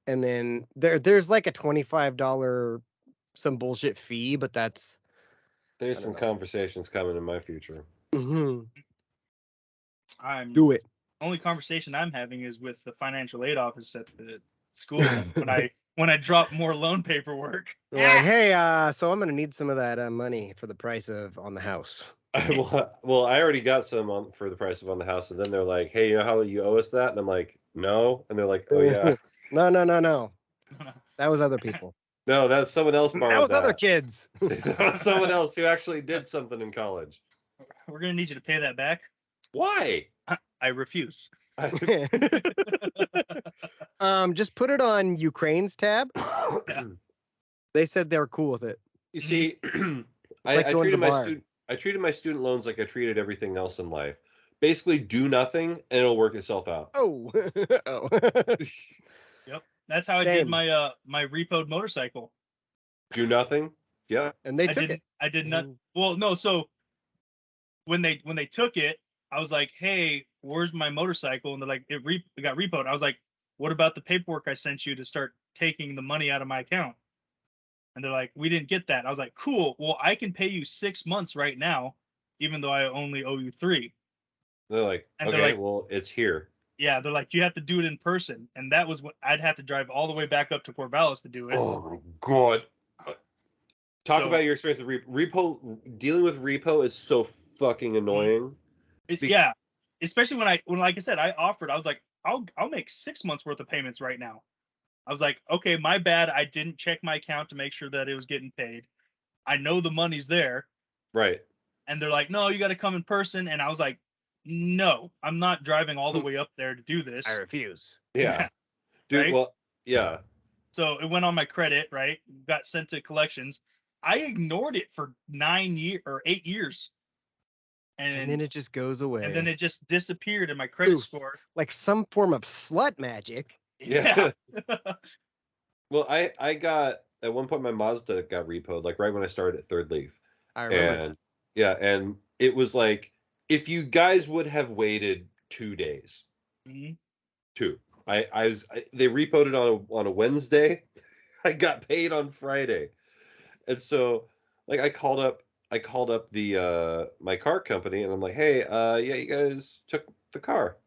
and then there's like a $25 some bullshit fee, but that's there's I some don't know. conversations coming in my future. I'm Do it. only conversation I'm having is with the financial aid office at the school when I drop more loan paperwork. They're like, hey, so I'm gonna need some of that money for the price of on the house. Well, I already got some for the price of on the house, and then they're like, "Hey, you know how you owe us that?" And I'm like, "No," and they're like, "Oh yeah." No. That was other people. No, that's someone else borrowed That was other kids. That was someone else who actually did something in college. We're gonna need you to pay that back. Why? I refuse. Just put it on Ukraine's tab. They said they were cool with it. You see, like I going to treated the my bar. I treated my student loans like I treated everything else in life. Basically, do nothing and it'll work itself out. Oh. Yep. That's how I did my my repoed motorcycle. Do nothing. Yeah. And they took it. I did not. Well, no. So when they took it, I was like, "Hey, where's my motorcycle?" And they're like, "It got repoed." I was like, "What about the paperwork I sent you to start taking the money out of my account?" And they're like, "We didn't get that." I was like, "Cool. Well, I can pay you 6 months right now, even though I only owe you 3." They're like, And okay, they're like, well, it's here. Yeah, they're like, "You have to do it in person," and that was what I'd have to drive all the way back up to Fort Vallis to do it. Oh my god! Talk So- about your experience with repo. Dealing with repo is so fucking annoying. Yeah, especially when like I said, I offered. I was like, I'll make 6 months worth of payments right now. I was like, okay, my bad. I didn't check my account to make sure that it was getting paid. I know the money's there. Right. And they're like, no, you got to come in person. And I was like, no, I'm not driving all the way up there to do this. I refuse. Yeah. Dude, Right? well, yeah. So it went on my credit, right? Got sent to collections. I ignored it for 8 years. And then it just goes away. And then it just disappeared in my credit Oof. score. Like some form of slut magic. Yeah. Well, I got at one point my Mazda got repoed, like right when I started at Third Leaf. I remember. And yeah, and it was like if you guys would have waited 2 days. Mhm. They repoed it on a Wednesday. I got paid on Friday. And so like I called up the my car company and I'm like, "Hey, yeah, you guys took the car."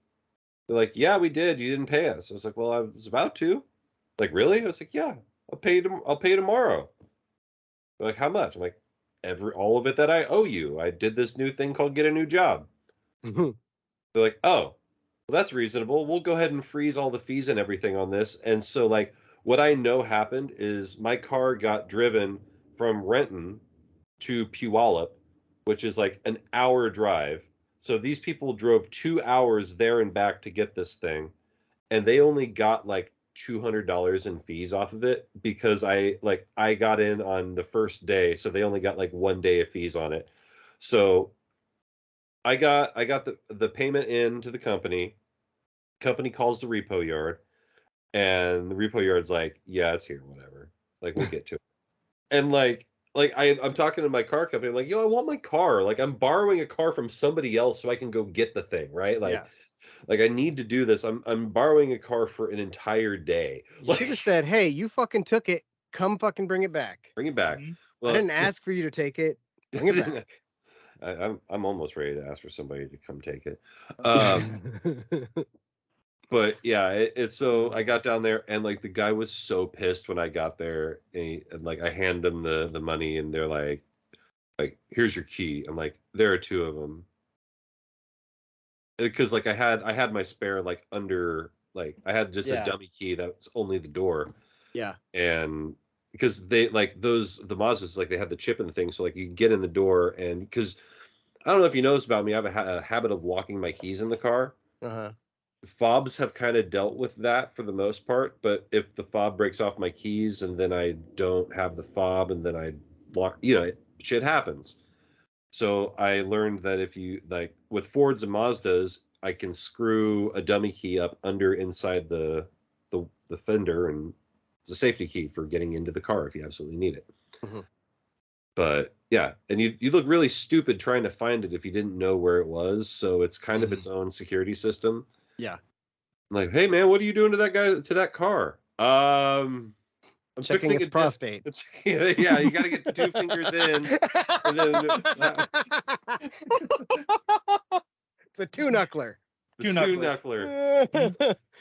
They're like, "Yeah, we did. You didn't pay us." I was like, "Well, I was about to." Like, "Really?" I was like, "Yeah, I'll pay tomorrow." They're like, "How much?" I'm like, all of it that I owe you. I did this new thing called get a new job." Mhm. They're like, "Oh, well, that's reasonable. We'll go ahead and freeze all the fees and everything on this." And so like what I know happened is my car got driven from Renton to Puyallup, which is like an hour drive. So these people drove 2 hours there and back to get this thing, and they only got like $200 in fees off of it because I got in on the first day, so they only got like 1 day of fees on it. So I got the payment in to the company. Company calls the repo yard, and the repo yard's like, "Yeah, it's here, whatever. Like we'll get to it." And like I'm talking to my car company. I'm like, "Yo, I want my car. Like I'm borrowing a car from somebody else so I can go get the thing, right?" Like, Yeah. Like, I need to do this. I'm borrowing a car for an entire day. You should have said, "Hey, you fucking took it. Come fucking bring it back." Bring it back. Mhm. I Well, didn't ask for you to take it. Bring it back. I'm almost ready to ask for somebody to come take it. But yeah, it's so I got down there and like the guy was so pissed when I got there, and like I hand him the money and they're like here's your key. I'm like, there are two of them, because like I had my spare like under, like I had just a dummy key that's only the door. Yeah. And because they like the Mazdas, like they had the chip in the thing, so like you get in the door, and because I don't know if you noticed about me, I have a habit of locking my keys in the car. Uh-huh. Fobs have kind of dealt with that for the most part, but if the fob breaks off my keys and then I don't have the fob and then I lock, shit happens. So I learned that if you like with Fords and Mazdas, I can screw a dummy key up inside the fender, and it's a safety key for getting into the car if you absolutely need it. Mm-hmm. But yeah, and you look really stupid trying to find it if you didn't know where it was. So it's kind of its own security system. Yeah. I'm like, hey man, what are you doing to that car? I'm checking its prostate. Yeah, you got to get the two fingers in, and then it's a two-knuckler. The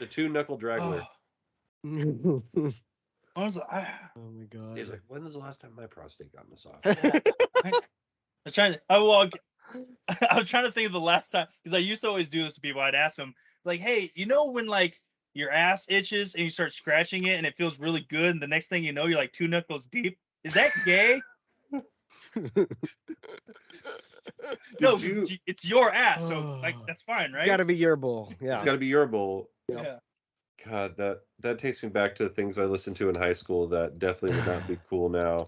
two-knuckle draggler. I was like, oh my god. He was like, when was the last time my prostate got massaged? I was trying to think of the last time, because I used to always do this to people. I'd ask them, like, hey, when like your ass itches and you start scratching it and it feels really good, and the next thing you know, you're like 2 knuckles deep. Is that gay? No, it's your ass, so like that's fine, right? It's got to be your bowl. Yeah. It's got to be your bowl. Yeah. God, that takes me back to the things I listened to in high school that definitely would not be cool now.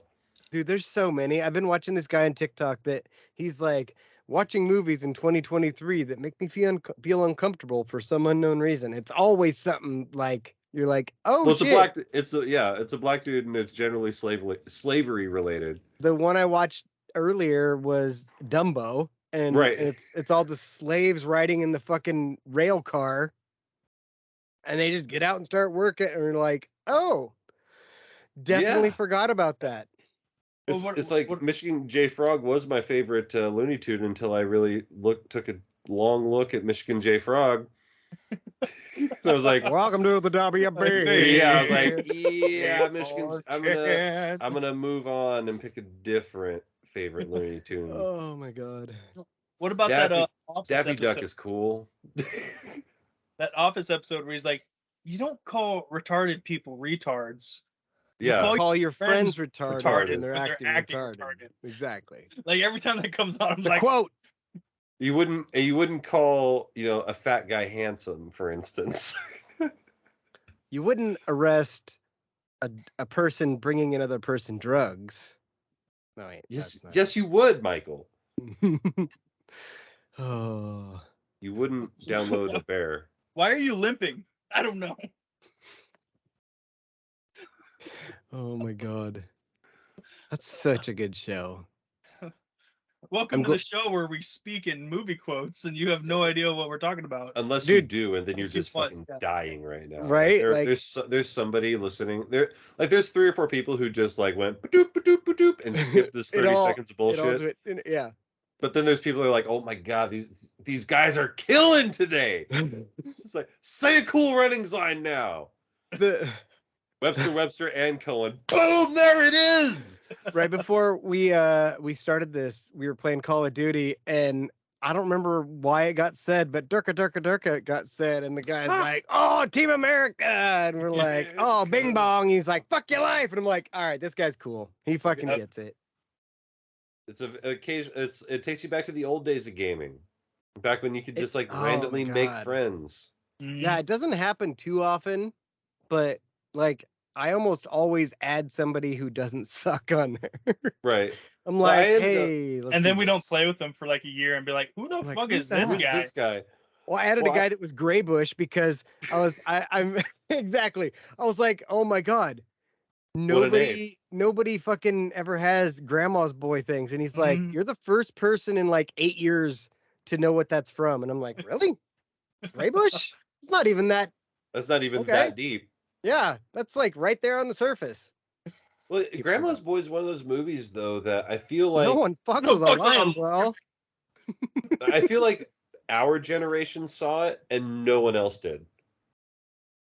Dude, there's so many. I've been watching this guy on TikTok that he's like watching movies in 2023 that make me feel uncomfortable for some unknown reason. It's always something like you're like, oh, well, shit. It's a black dude, and it's generally slavery related. The one I watched earlier was Dumbo, and right. It's all the slaves riding in the fucking rail car, and they just get out and start working, and we're like, oh, definitely forgot about that. It's like Michigan J. Frog was my favorite Looney Tune until I really took a long look at Michigan J. Frog. I was like, welcome to the WB. Yeah, I was like, yeah, Michigan. I'm gonna move on and pick a different favorite Looney Tune. Oh my god. What about that Office Daffy episode? Duck is cool. That Office episode where he's like, you don't call retarded people retards. Yeah. Call your friends retarded and they're acting retarded. Exactly. Like every time that comes on, I'm the like, quote. You wouldn't call, a fat guy handsome, for instance. You wouldn't arrest a person bringing another person drugs. No, wait. Yes, you would, Michael. Oh. You wouldn't download a bear. Why are you limping? I don't know. Oh my god. That's such a good show. Welcome to the show where we speak in movie quotes and you have no idea what we're talking about. Unless you do, and then you're just fucking dying right now. Right? There's somebody listening. There's 3 or 4 people who just like went ba-doop, ba-doop, ba-doop, and skipped this 30 seconds of bullshit. Yeah. But then there's people who are like, oh my god, these guys are killing today. It's like, say a Cool Runnings line now. Webster, and Cohen. Boom! There it is. Right before we started this, we were playing Call of Duty, and I don't remember why it got said, but Durka Durka Durka got said, and the guy's like, "Oh, Team America," and we're like, "Oh, Bing Bong." He's like, "Fuck your life," and I'm like, "All right, this guy's cool. He fucking gets it." It's it takes you back to the old days of gaming, back when you could just randomly make friends. Yeah, it doesn't happen too often, but like I almost always add somebody who doesn't suck on there. Right. I'm like, hey, and then we don't play with them for like a year and be like, who the fuck is this guy? This guy. Well, I added a guy that was gray bush because I'm exactly. I was like, oh my god, nobody fucking ever has grandma's boy things, and he's like, you're the first person in like 8 years to know what that's from, and I'm like, really? Raybush? It's not even that. That's not even Okay. that deep. Yeah, that's like right there on the surface. Well, People Grandma's don't- Boy is one of those movies though that I feel No like one fucks No with a fucks with lion, a- bro. I feel like our generation saw it and no one else did.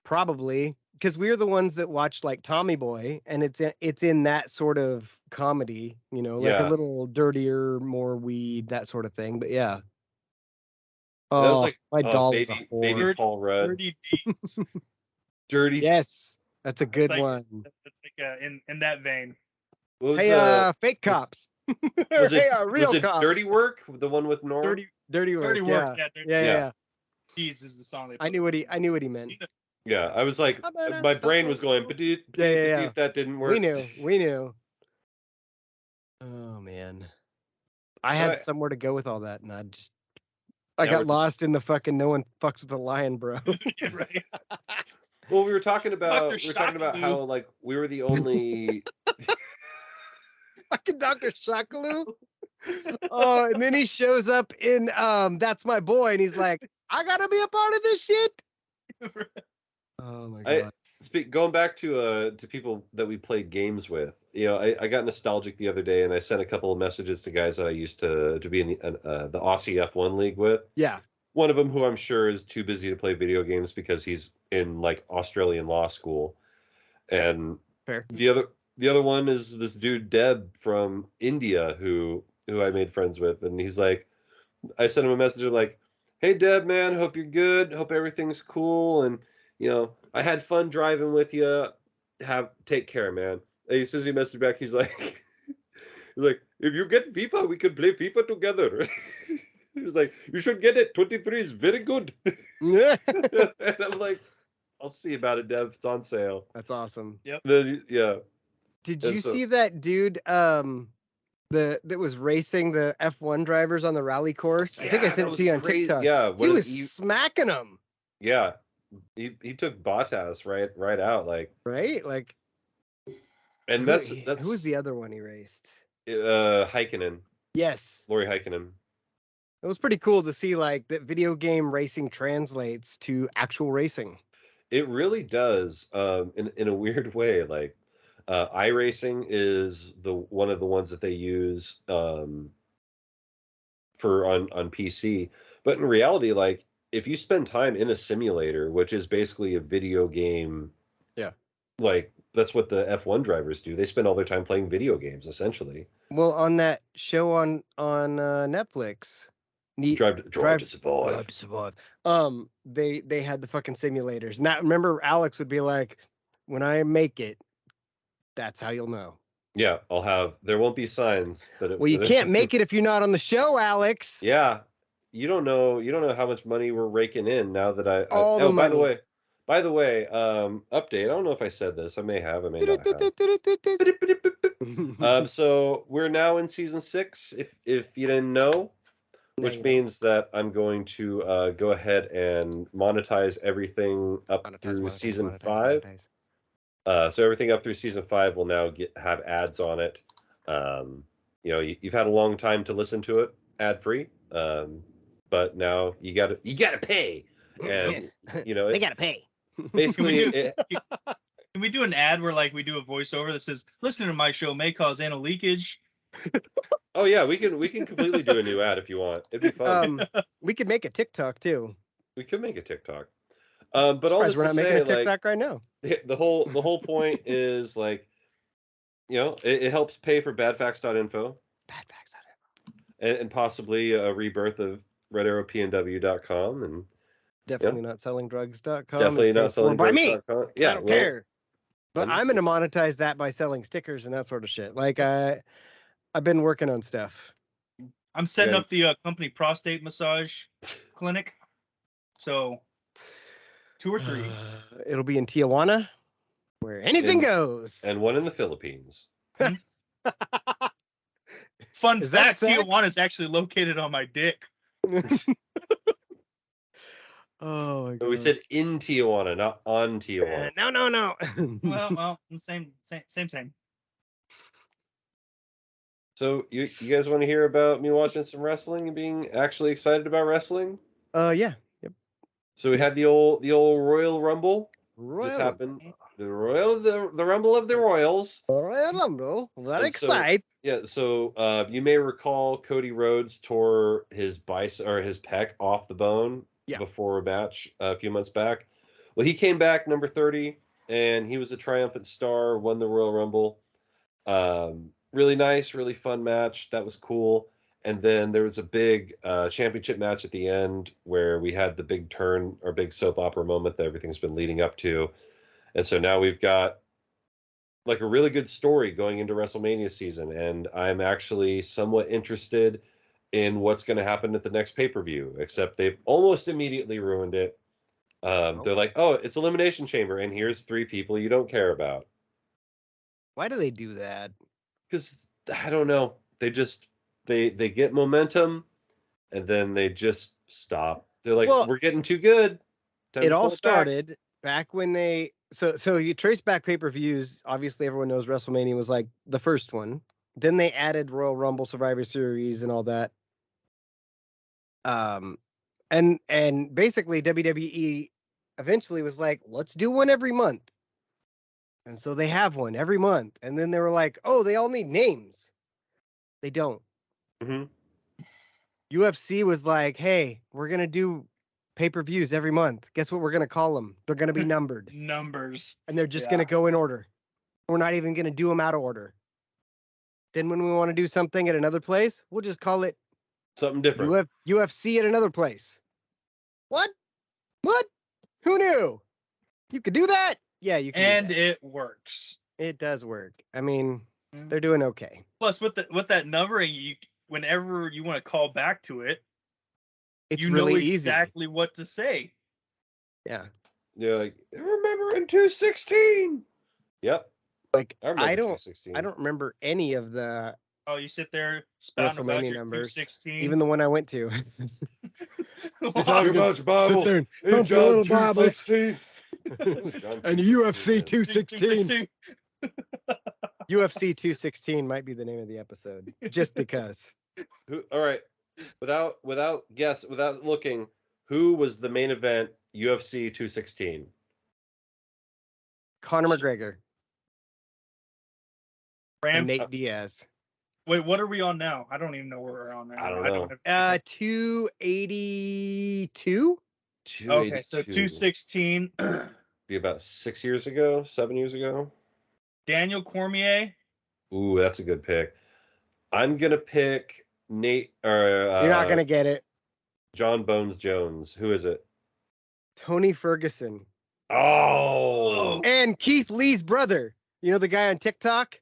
Probably because we're the ones that watch like Tommy Boy, and it's in that sort of comedy, like a Yeah. little dirtier, more weed, that sort of thing. But yeah. That was Oh, like my doll is a baby whore. Paul Rudd. Dirty deeds. Dirty. Yes, that's a good like- one. That's like in that vein. What was Hey, fake was- cops. was it real was it cops. Dirty Work, the one with Norm? Dirty work. Dirty Works. Yeah. Dirty Yeah. Deeds is the song they I knew what he meant. Yeah, I was like, How about my us brain was going, support- "Ba-doot, Yeah, ba-doot, yeah, yeah. ba-doot," that didn't work. We knew. Oh man, I had Right. somewhere to go with all that, and I Now we're got just- lost in the fucking no one fucks with the lion, bro. Yeah, right. Well, we were talking about Dr. how like we were the only. Fucking Dr. Shakalu. Oh, and then he shows up in That's My Boy, and he's like, I gotta be a part of this shit. Oh my god. Going back to people that we played games with, I got nostalgic the other day, and I sent a couple of messages to guys that I used to be in the Aussie F1 league with. Yeah. One of them, who I'm sure is too busy to play video games because he's in like Australian law school, and Fair. the other one is this dude Deb from India who I made friends with, and he's like, I sent him a message like, "Hey Deb, man, hope you're good, hope everything's cool, and I had fun driving with you. Take care, man." And he sends me a message back. He's like, "If you get FIFA, we can play FIFA together." He was like, "You should get it. 23 is very good." Yeah. And I'm like, "I'll see about it, Dev. It's on sale." That's awesome. Then yeah, Did And you so- see that dude that was racing the F1 drivers on the rally course? I think I Yeah, sent that it was to you on crazy. TikTok. Yeah, He was smacking them, yeah. He took Bottas right out, like, right? Like, and who- that's who was the other one he raced? Heikkinen, Yes. Lori Heikkinen. It was pretty cool to see like that video game racing translates to actual racing. It really does, in a weird way. Like, iRacing is one of the ones that they use for on PC. But in reality, like, if you spend time in a simulator, which is basically a video game, Yeah. like that's what the F1 drivers do. They spend all their time playing video games, essentially. Well, on that show on Netflix, Drive to Survive. Drive to Survive. They had the fucking simulators. Now remember, Alex would be like, "When I make it, that's how you'll know." Yeah, there won't be signs, but Well, you can't make it if you're not on the show, Alex. Yeah, you don't know how much money we're raking in now that All the by money. the way, update. I don't know if I said this. I may have. I may not have. So we're now in season 6. If you didn't know, No, which you means that I'm going to go ahead and monetize everything up through season 5. So everything up through season 5 will now have ads on it. You've had a long time to listen to it ad free, but now you gotta pay, and they gotta pay. basically Can we do an ad where like we do a voiceover that says, "Listening to my show may cause anal leakage"? oh yeah, we can completely do a new ad if you want. It'd be fun. We could make a TikTok too. We could make a TikTok. But all this Surprised we're to not making say, a TikTok right now. the whole point is like, it helps pay for badfacts.info Bad facts out and possibly a rebirth of redarrowpnw.com and Definitely not selling drugs.com. definitely is not paid selling for by me. drugs.com. Yeah, I don't care. But then- I'm gonna monetize that by selling stickers and that sort of shit. Like I've been working on stuff. I'm setting Yeah. up the company prostate massage clinic. So 2 or 3. It'll be in Tijuana, where anything And- goes. and one in the Philippines. Fun Is that fact: sex? Tijuana is actually located on my dick. Oh my But god. we said in Tijuana, not on Tijuana. No. Well, same. So you guys want to hear about me watching some wrestling and being actually excited about wrestling? Yeah. Yep. So we had the old Royal Rumble. Just Royal happened. The Rumble of the Royals. Rumble. That And so excite. yeah, so you may recall Cody Rhodes tore his his pec off the bone Yeah. before a match a few months back. Well, he came back number 30, and he was a triumphant star, won the Royal Rumble. Really nice, really fun match. That was cool. And then there was a big championship match at the end where we had the big turn or big soap opera moment that everything's been leading up to. And so now we've got like a really good story going into WrestleMania season, and I'm actually somewhat interested in what's going to happen at the next pay-per-view, except they've almost immediately ruined it. They're like, oh, it's Elimination Chamber, and here's 3 people you don't care about. Why do they do that? Because, I don't know, they just, they get momentum, and then they just stop. They're like, Well, we're getting too good. Time it to all pull back. started back when they so you trace back pay-per-views. Obviously, everyone knows WrestleMania was like the first one. Then they added Royal Rumble, Survivor Series, and all that. And basically WWE eventually was like, let's do one every month. And so they have one every month. And then they were like, oh, they all need names. They don't. Mhm. UFC was like, hey, we're gonna do pay-per-views every month. Guess what we're gonna call them? They're gonna be numbered. Numbers. And they're just Yeah. gonna go in order. We're not even gonna do them out of order. Then when we want to do something at another place, we'll just call it Something different. UFC at another place. What? What? Who knew? You could do that? Yeah, you can. And do that. it works. It does work. I mean, they're doing okay. Plus, with that numbering, you whenever you want to call back to it, It's you really know easy. exactly what to say. Yeah. You're like, remember in 216. Yep. Like I remember 216. I don't remember any of the Oh, you sit there spouting about WrestleMania your numbers. 216. Even the one I went to. Talk about your Bible. Sit there and In thump your John little Bibles. 2:16. And UFC 216. UFC 216 might be the name of the episode, just because. All right. Without looking, who was the main event UFC 216? Conor McGregor and Ram. Nate Diaz. Wait, what are we on now? I don't even know where we're on now. I don't know. 282. Okay, so 216. Be about 7 years ago. Daniel Cormier. Ooh, that's a good pick. I'm gonna pick Nate. You're not gonna get it. John Bones Jones. Who is it? Tony Ferguson. Oh. And Keith Lee's brother. You know the guy on TikTok?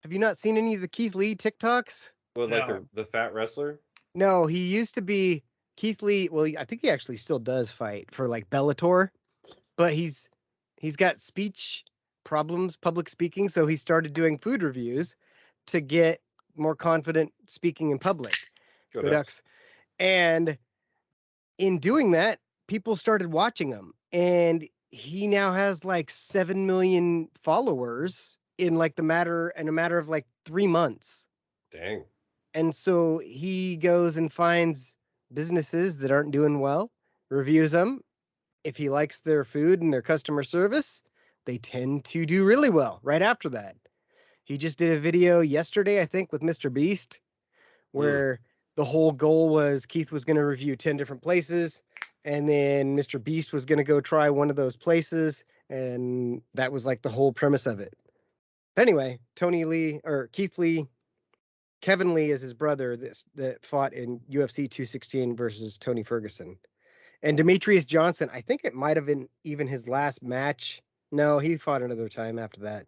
Have you not seen any of the Keith Lee TikToks? Well, like No. the fat wrestler? No, he used to be Keith Lee. Well, I think he actually still does fight for like Bellator, but he's got speech problems, public speaking, so he started doing food reviews to get more confident speaking in public. Go Go Ducks. And in doing that, people started watching him, and he now has like 7 million followers in a matter of like 3 months. Dang. And so he goes and finds businesses that aren't doing well, reviews them. If he likes their food and their customer service, they tend to do really well right after that. He just did a video yesterday, I think, with Mr. Beast, where the whole goal was Keith was going to review 10 different places, and then Mr. Beast was going to go try one of those places, and that was like the whole premise of it. Anyway, Keith Lee, Kevin Lee is his brother that fought in UFC 216 versus Tony Ferguson. And Demetrius Johnson, I think it might have been even his last match. No, he fought another time after that.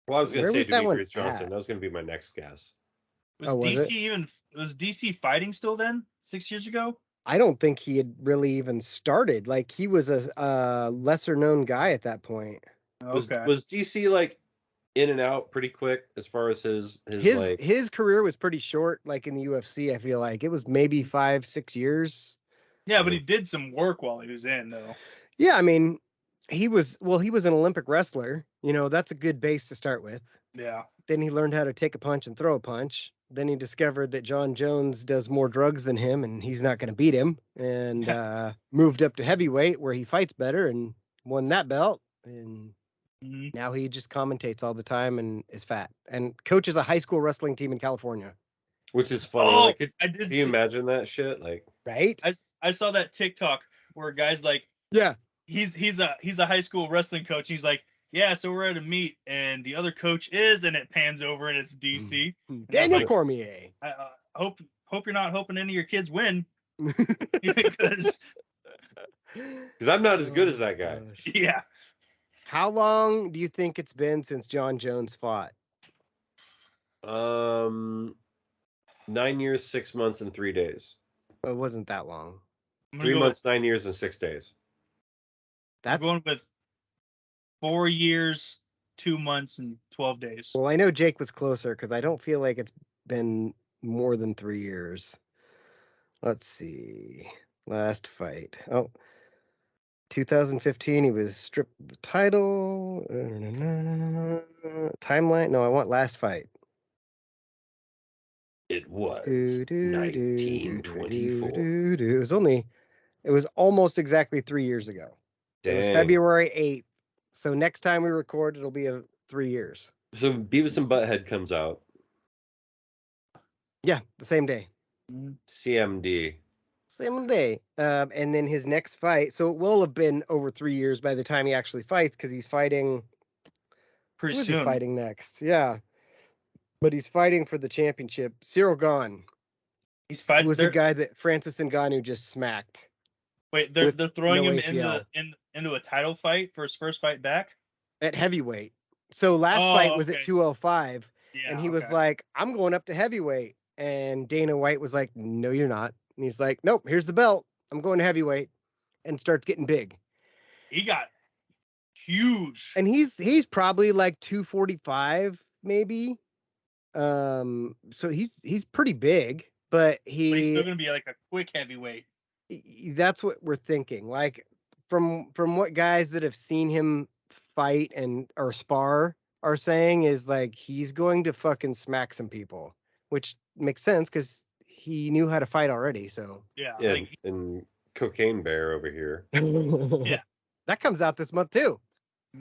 Well, I was going to say that one Demetrius Johnson. at? That was going to be my next guess. Was Oh, was was DC fighting still then? 6 years ago? I don't think he had really even started. Like, he was a lesser known guy at that point. Okay. Was DC like in and out pretty quick as far as his career was pretty short, like in the UFC. I feel like it was maybe 5-6 years. Yeah, but he did some work while he was in, though. Yeah, I mean, he was an Olympic wrestler. You know, that's a good base to start with. Yeah. Then he learned how to take a punch and throw a punch. then he discovered that John Jones does more drugs than him, and he's not going to beat him. And moved up to heavyweight, where he fights better, and won that belt. And now he just commentates all the time and is fat and coaches a high school wrestling team in California. Which is funny. Oh, like, I did. Can you imagine that shit? Like, right? I saw that TikTok where a guy's like, yeah, he's a high school wrestling coach. He's like, yeah, so we're at a meet, and the other coach is, and it pans over, and it's DC. Daniel Cormier. I hope you're not hoping any of your kids win, because I'm not as good as that guy. Yeah. How long do you think it's been since John Jones fought? 9 years, 6 months, and 3 days. It wasn't that long. 3 months, 9 years, and 6 days. I'm going with 4 years, 2 months, and 12 days. Well, I know Jake was closer because I don't feel like it's been more than 3 years. Let's see. Last fight. Oh, 2015, he was stripped the title. Timeline? No, I want last fight. It was 1924. It was almost exactly 3 years ago. Dang. It was February 8th. So next time we record, it'll be 3 years. So Beavis and Butthead comes out. Yeah, the same day. CMD. Same day. And then his next fight. So it will have been over 3 years by the time he actually fights, because he's fighting. Pretty Who's soon. he fighting next? Yeah. But he's fighting for the championship. Cyril Gane. He's fighting. Who was the guy that Francis Ngannou just smacked. Wait, they're throwing no him ACL. into a title fight for his first fight back? At heavyweight. So last fight was at 205. Yeah, and he was like, I'm going up to heavyweight. And Dana White was like, no, you're not. And he's like, nope, here's the belt. I'm going to heavyweight. And starts getting big. He got huge. And he's probably like 245 maybe. So he's pretty big, but he's still gonna be like a quick heavyweight. That's what we're thinking. Like from what guys that have seen him fight or spar are saying is like he's going to fucking smack some people, which makes sense because he knew how to fight already. So yeah, and Cocaine Bear over here. Yeah, that comes out this month too.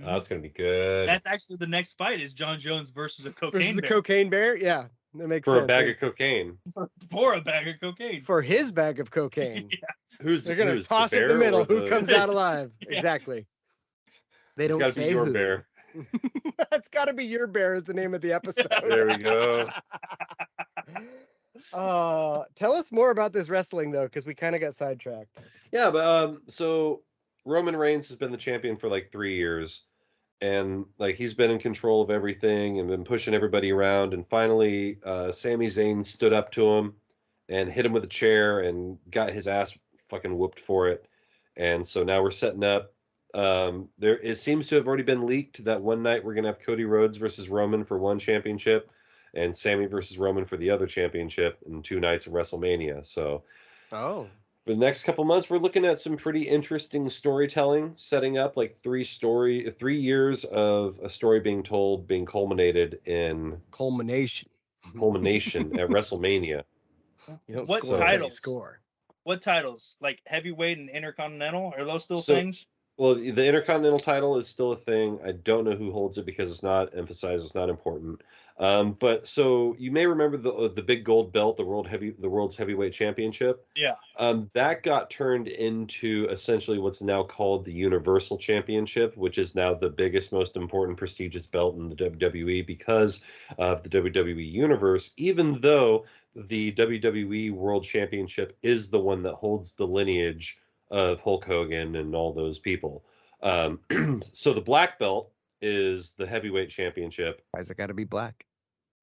Oh, that's gonna be good. That's actually the next fight is John Jones versus a cocaine bear. Cocaine bear, yeah, that makes for sense. A bag of cocaine. For a bag of cocaine. For his bag of cocaine. Yeah. They're gonna toss it in the middle. Who comes out alive? Yeah. Exactly. They don't say your who. Bear. It's got to be Your Bear is the name of the episode. There we go. Tell us more about this wrestling though, because we kind of got sidetracked. Yeah, but so Roman Reigns has been the champion for like 3 years, and like he's been in control of everything and been pushing everybody around, and finally Sami Zayn stood up to him and hit him with a chair and got his ass fucking whooped for it. And so now we're setting up. It seems to have already been leaked that one night we're gonna have Cody Rhodes versus Roman for one championship, and Sammy versus Roman for the other championship in 2 nights of WrestleMania. So, for the next couple months, we're looking at some pretty interesting storytelling, setting up like 3 years of a story being told, being culminated in culmination at WrestleMania. What titles? What titles? Like heavyweight and intercontinental? Are those still things? Well, the Intercontinental title is still a thing. I don't know who holds it because it's not emphasized. It's not important. But so you may remember the big gold belt, the world's heavyweight championship. Yeah. That got turned into essentially what's now called the Universal Championship, which is now the biggest, most important, prestigious belt in the WWE because of the WWE Universe. Even though the WWE World Championship is the one that holds the lineage of Hulk Hogan and all those people. So the black belt is the heavyweight championship. Why is it got to be black?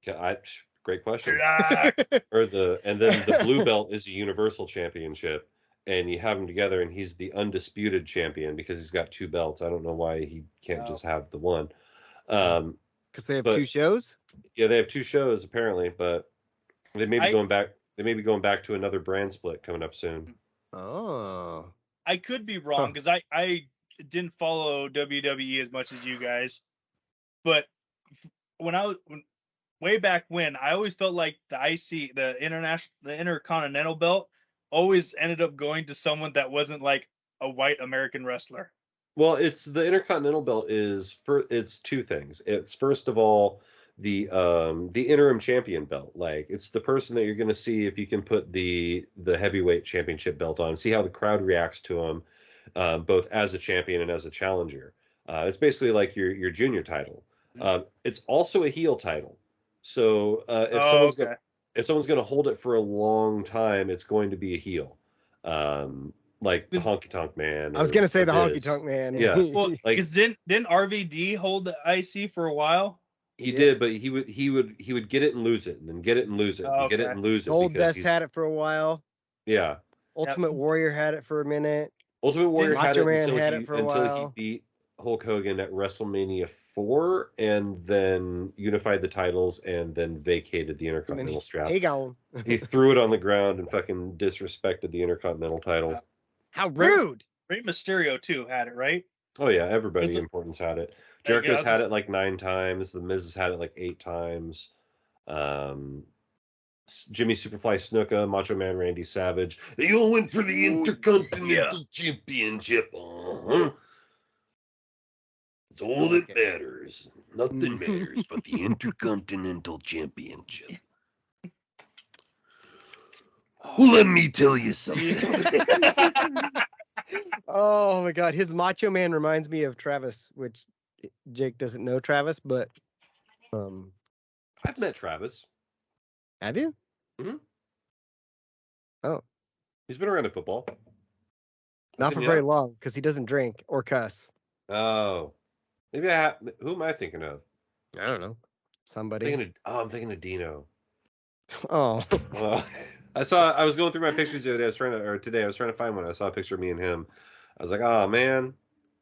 Great question. And then the blue belt is a universal championship, and you have them together, and he's the undisputed champion because he's got 2 belts. I don't know why he can't just have the one. Because they have 2 shows. Yeah, they have 2 shows apparently, but they may be going back. They may be going back to another brand split coming up soon. Oh, I could be wrong because I didn't follow WWE as much as you guys, but when way back when, I always felt like the the Intercontinental belt always ended up going to someone that wasn't like a white American wrestler. Well, it's the Intercontinental Belt it's two things. It's first of all the interim champion belt. Like it's the person that you're going to see if you can put the heavyweight championship belt on, see how the crowd reacts to him, both as a champion and as a challenger. It's basically like your junior title. It's also a heel title. So if someone's going to hold it for a long time, it's going to be a heel. Like the Honky Tonk Man. I was gonna say the Honky Tonk Man. Yeah. Well, because didn't RVD hold the IC for a while? He did, but he would get it and lose it, and then get it and lose it, and get it and lose it. Old Best had it for a while. Yeah. Ultimate Warrior had it for a minute. Ultimate Warrior had Macho it Man had it for a while. until he beat Hulk Hogan at WrestleMania 4, and then unified the titles, and then vacated the Intercontinental strap. He threw it on the ground and fucking disrespected the Intercontinental title. How rude! Rey Mysterio too had it, right? Oh yeah, everybody important's had it. Jericho's had it like 9 times. The Miz has had it like 8 times. Jimmy Superfly Snuka, Macho Man Randy Savage. They all went for the Intercontinental Championship. It's all that matters. Nothing matters but the Intercontinental Championship. Well, let me tell you something. Oh my God, his Macho Man reminds me of Travis, which Jake doesn't know Travis, but I've met Travis. Have you? Mm-hmm. Oh, he's been around in football. Not for very long, because he doesn't drink or cuss. Oh, maybe who am I thinking of? I don't know. Somebody. I'm thinking of Dino. Oh. I was going through my pictures the other day. Today I was trying to find one. I saw a picture of me and him. I was like, oh man.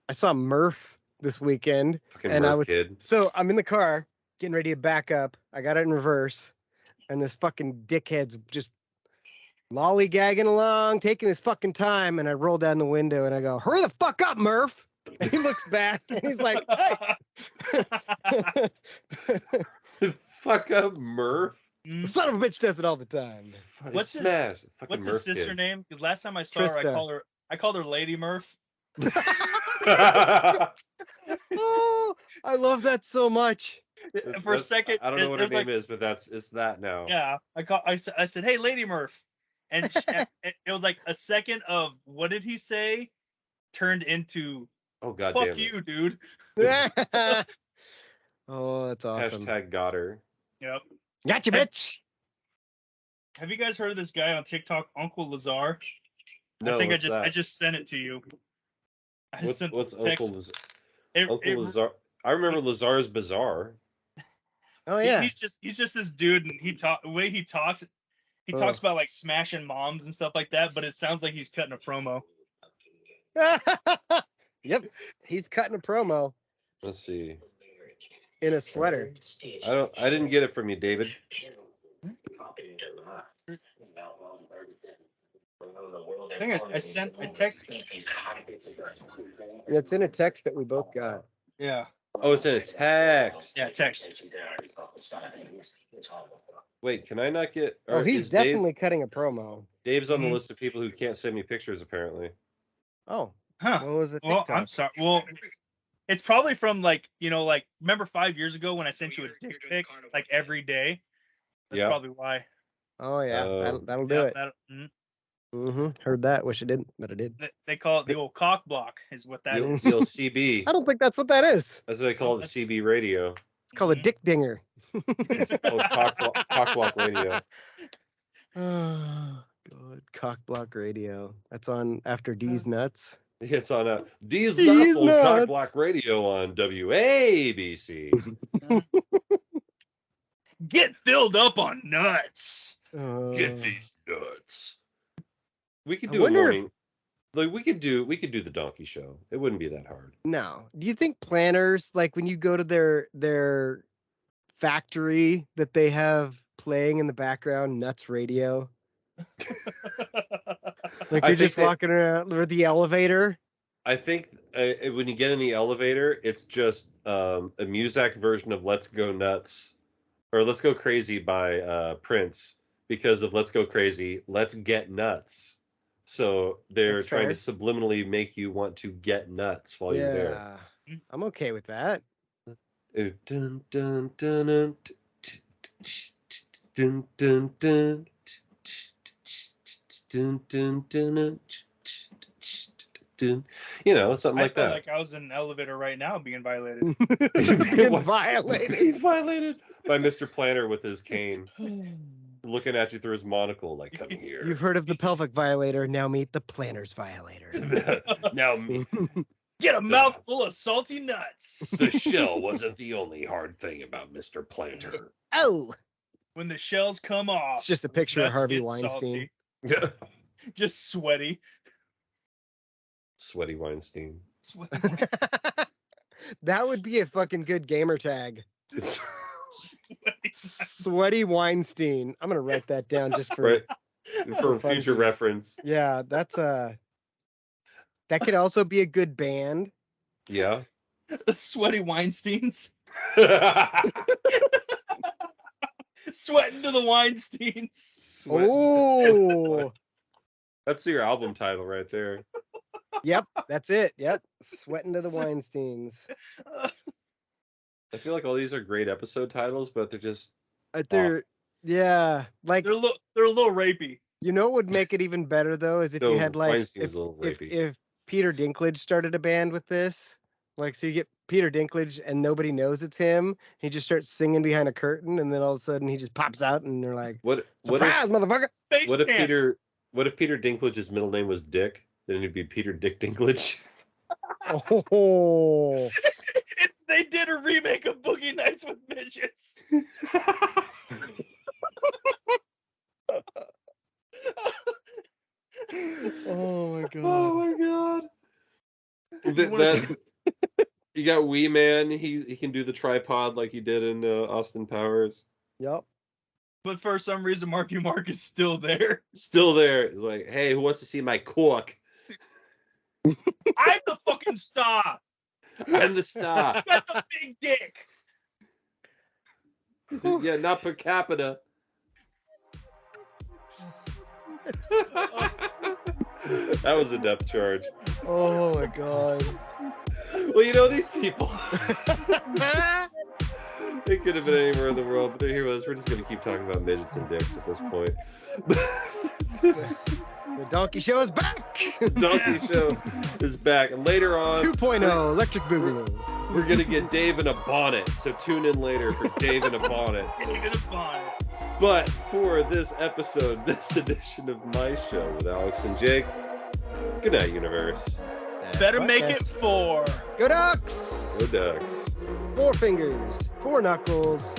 I saw Murph this weekend. Fucking Murph kid. So I'm in the car getting ready to back up. I got it in reverse, and this fucking dickhead's just lollygagging along, taking his fucking time. And I roll down the window and I go, "Hurry the fuck up, Murph!" And he looks back and he's like, "Hey." Fuck up, Murph. The son of a bitch does it all the time. What's his sister name? Because last time I saw her, I called her Lady Murph. Oh, I love that so much. For a second, I don't know what her name is, but it's that now. Yeah, I said, "Hey, Lady Murph," and it was like a second of what did he say turned into, "Oh God, fuck you, dude." Oh, that's awesome. Hashtag got her. Yep. Gotcha, bitch. Have you guys heard of this guy on TikTok, Uncle Lazar? No, I just sent it to you. What's Uncle Lazar? Uncle Lazar. I remember Lazar's Bazaar. Oh yeah. He's just this dude, and the way he talks about like smashing moms and stuff like that, but it sounds like he's cutting a promo. Yep, he's cutting a promo. Let's see. In a sweater. I didn't get it from you, David. I think I sent a text. It's in a text that we both got. Yeah. Oh, it's in a text. Yeah, text. Wait, can I not get? Oh, he's definitely cutting a promo. Dave's on the list of people who can't send me pictures, apparently. Oh. Huh. What was it? Well, I'm sorry. Well, it's probably from remember 5 years ago when I sent you a dick pic like every day? That's probably why. Oh yeah, that'll do it. Heard that. Wish I didn't, but I did. They call it the old cock block, is what that is. The old CB. I don't think that's what that is. That's what they call the CB radio. It's called a dick dinger. It's called cock block radio. Oh God, cock block radio. That's on after D's nuts. It's on D's nuts on cock block radio on WABC. Get filled up on nuts. Get these nuts. We could do a morning. We could do the donkey show. It wouldn't be that hard. No. Do you think planners, like when you go to their factory, that they have playing in the background Nuts Radio? Like you're just walking around or the elevator? I think when you get in the elevator, it's just a Muzak version of Let's Go Nuts or Let's Go Crazy by Prince, because of Let's Go Crazy, let's get nuts. So they're That's trying fair. to subliminally make you want to get nuts while you're there. Yeah, I'm okay with that. Dun, dun, dun, dun, dun, dun, dun, dun, dun, dun, dun. You know, something I like felt that. like I was in an elevator right now being violated. Being What? violated. He's violated by Mr. Planner with his cane, looking at you through his monocle, like, come here. You've heard of the pelvic violator. Now meet the planner's violator. Now me. Get a mouthful of salty nuts. The shell wasn't the only hard thing about Mr. Planter. Oh, When the shells come off, it's just a picture of nuts Harvey get Weinstein. salty. Just sweaty. Sweaty Weinstein. Sweaty Weinstein. That would be a fucking good gamer tag. Sweaty Weinstein. I'm gonna write that down just for. Right. For For future funsies. reference. Yeah, that's that could also be a good band. Yeah. The Sweaty Weinsteins. Sweating to the Weinsteins. Oh, That's your album title right there. yep, that's it. Yep, sweating to the Weinsteins. I feel like all these are great episode titles, but they're just They're yeah, like They're a little rapey. you know what would make it even better though is if you No, had like Weinstein was a little if rapey. Peter Dinklage started a band with this, like so you get Peter Dinklage and nobody knows it's him. He just starts singing behind a curtain, and then all of a sudden he just pops out, and they're like, What "Surprise, motherfucker!" Space if dance. what if Peter Dinklage's middle name was Dick? Then it'd be Peter Dick Dinklage. Oh, They did a remake of Boogie Nights with Midgets. oh my god. Oh my god. You wanna You got Wee Man. He can do the tripod like he did in Austin Powers. Yep. But for some reason, Marky Mark is still there. Still there. It's like, hey, who wants to see my cork? I'm the fucking star. I'm the star. I got the big dick. Yeah, not per capita. That was a depth charge. Oh my god. Well, you know these people. They could have been anywhere in the world, but they're here with us. We're just gonna keep talking about midgets and dicks at this point. The Donkey Show is back. Donkey Show is back. And later on, 2.0 Electric Boogaloo. we're gonna get Dave in a bonnet. So tune in later for Dave in a bonnet. You're gonna find it. But for this episode, this edition of my show with Alex and Jake, good night, universe. Better make it 4. Go Ducks. Go Ducks. 4 fingers, 4 knuckles,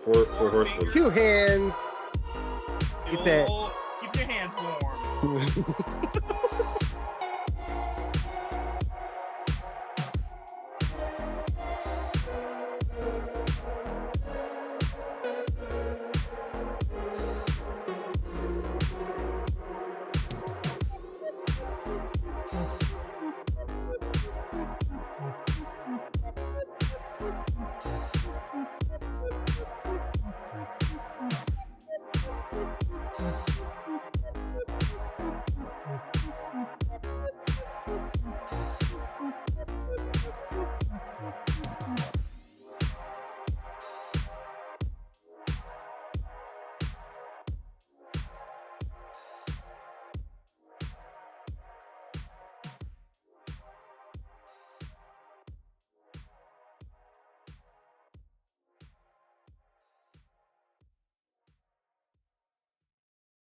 Four horsemen. 2 hands. Get that. Keep your hands warm.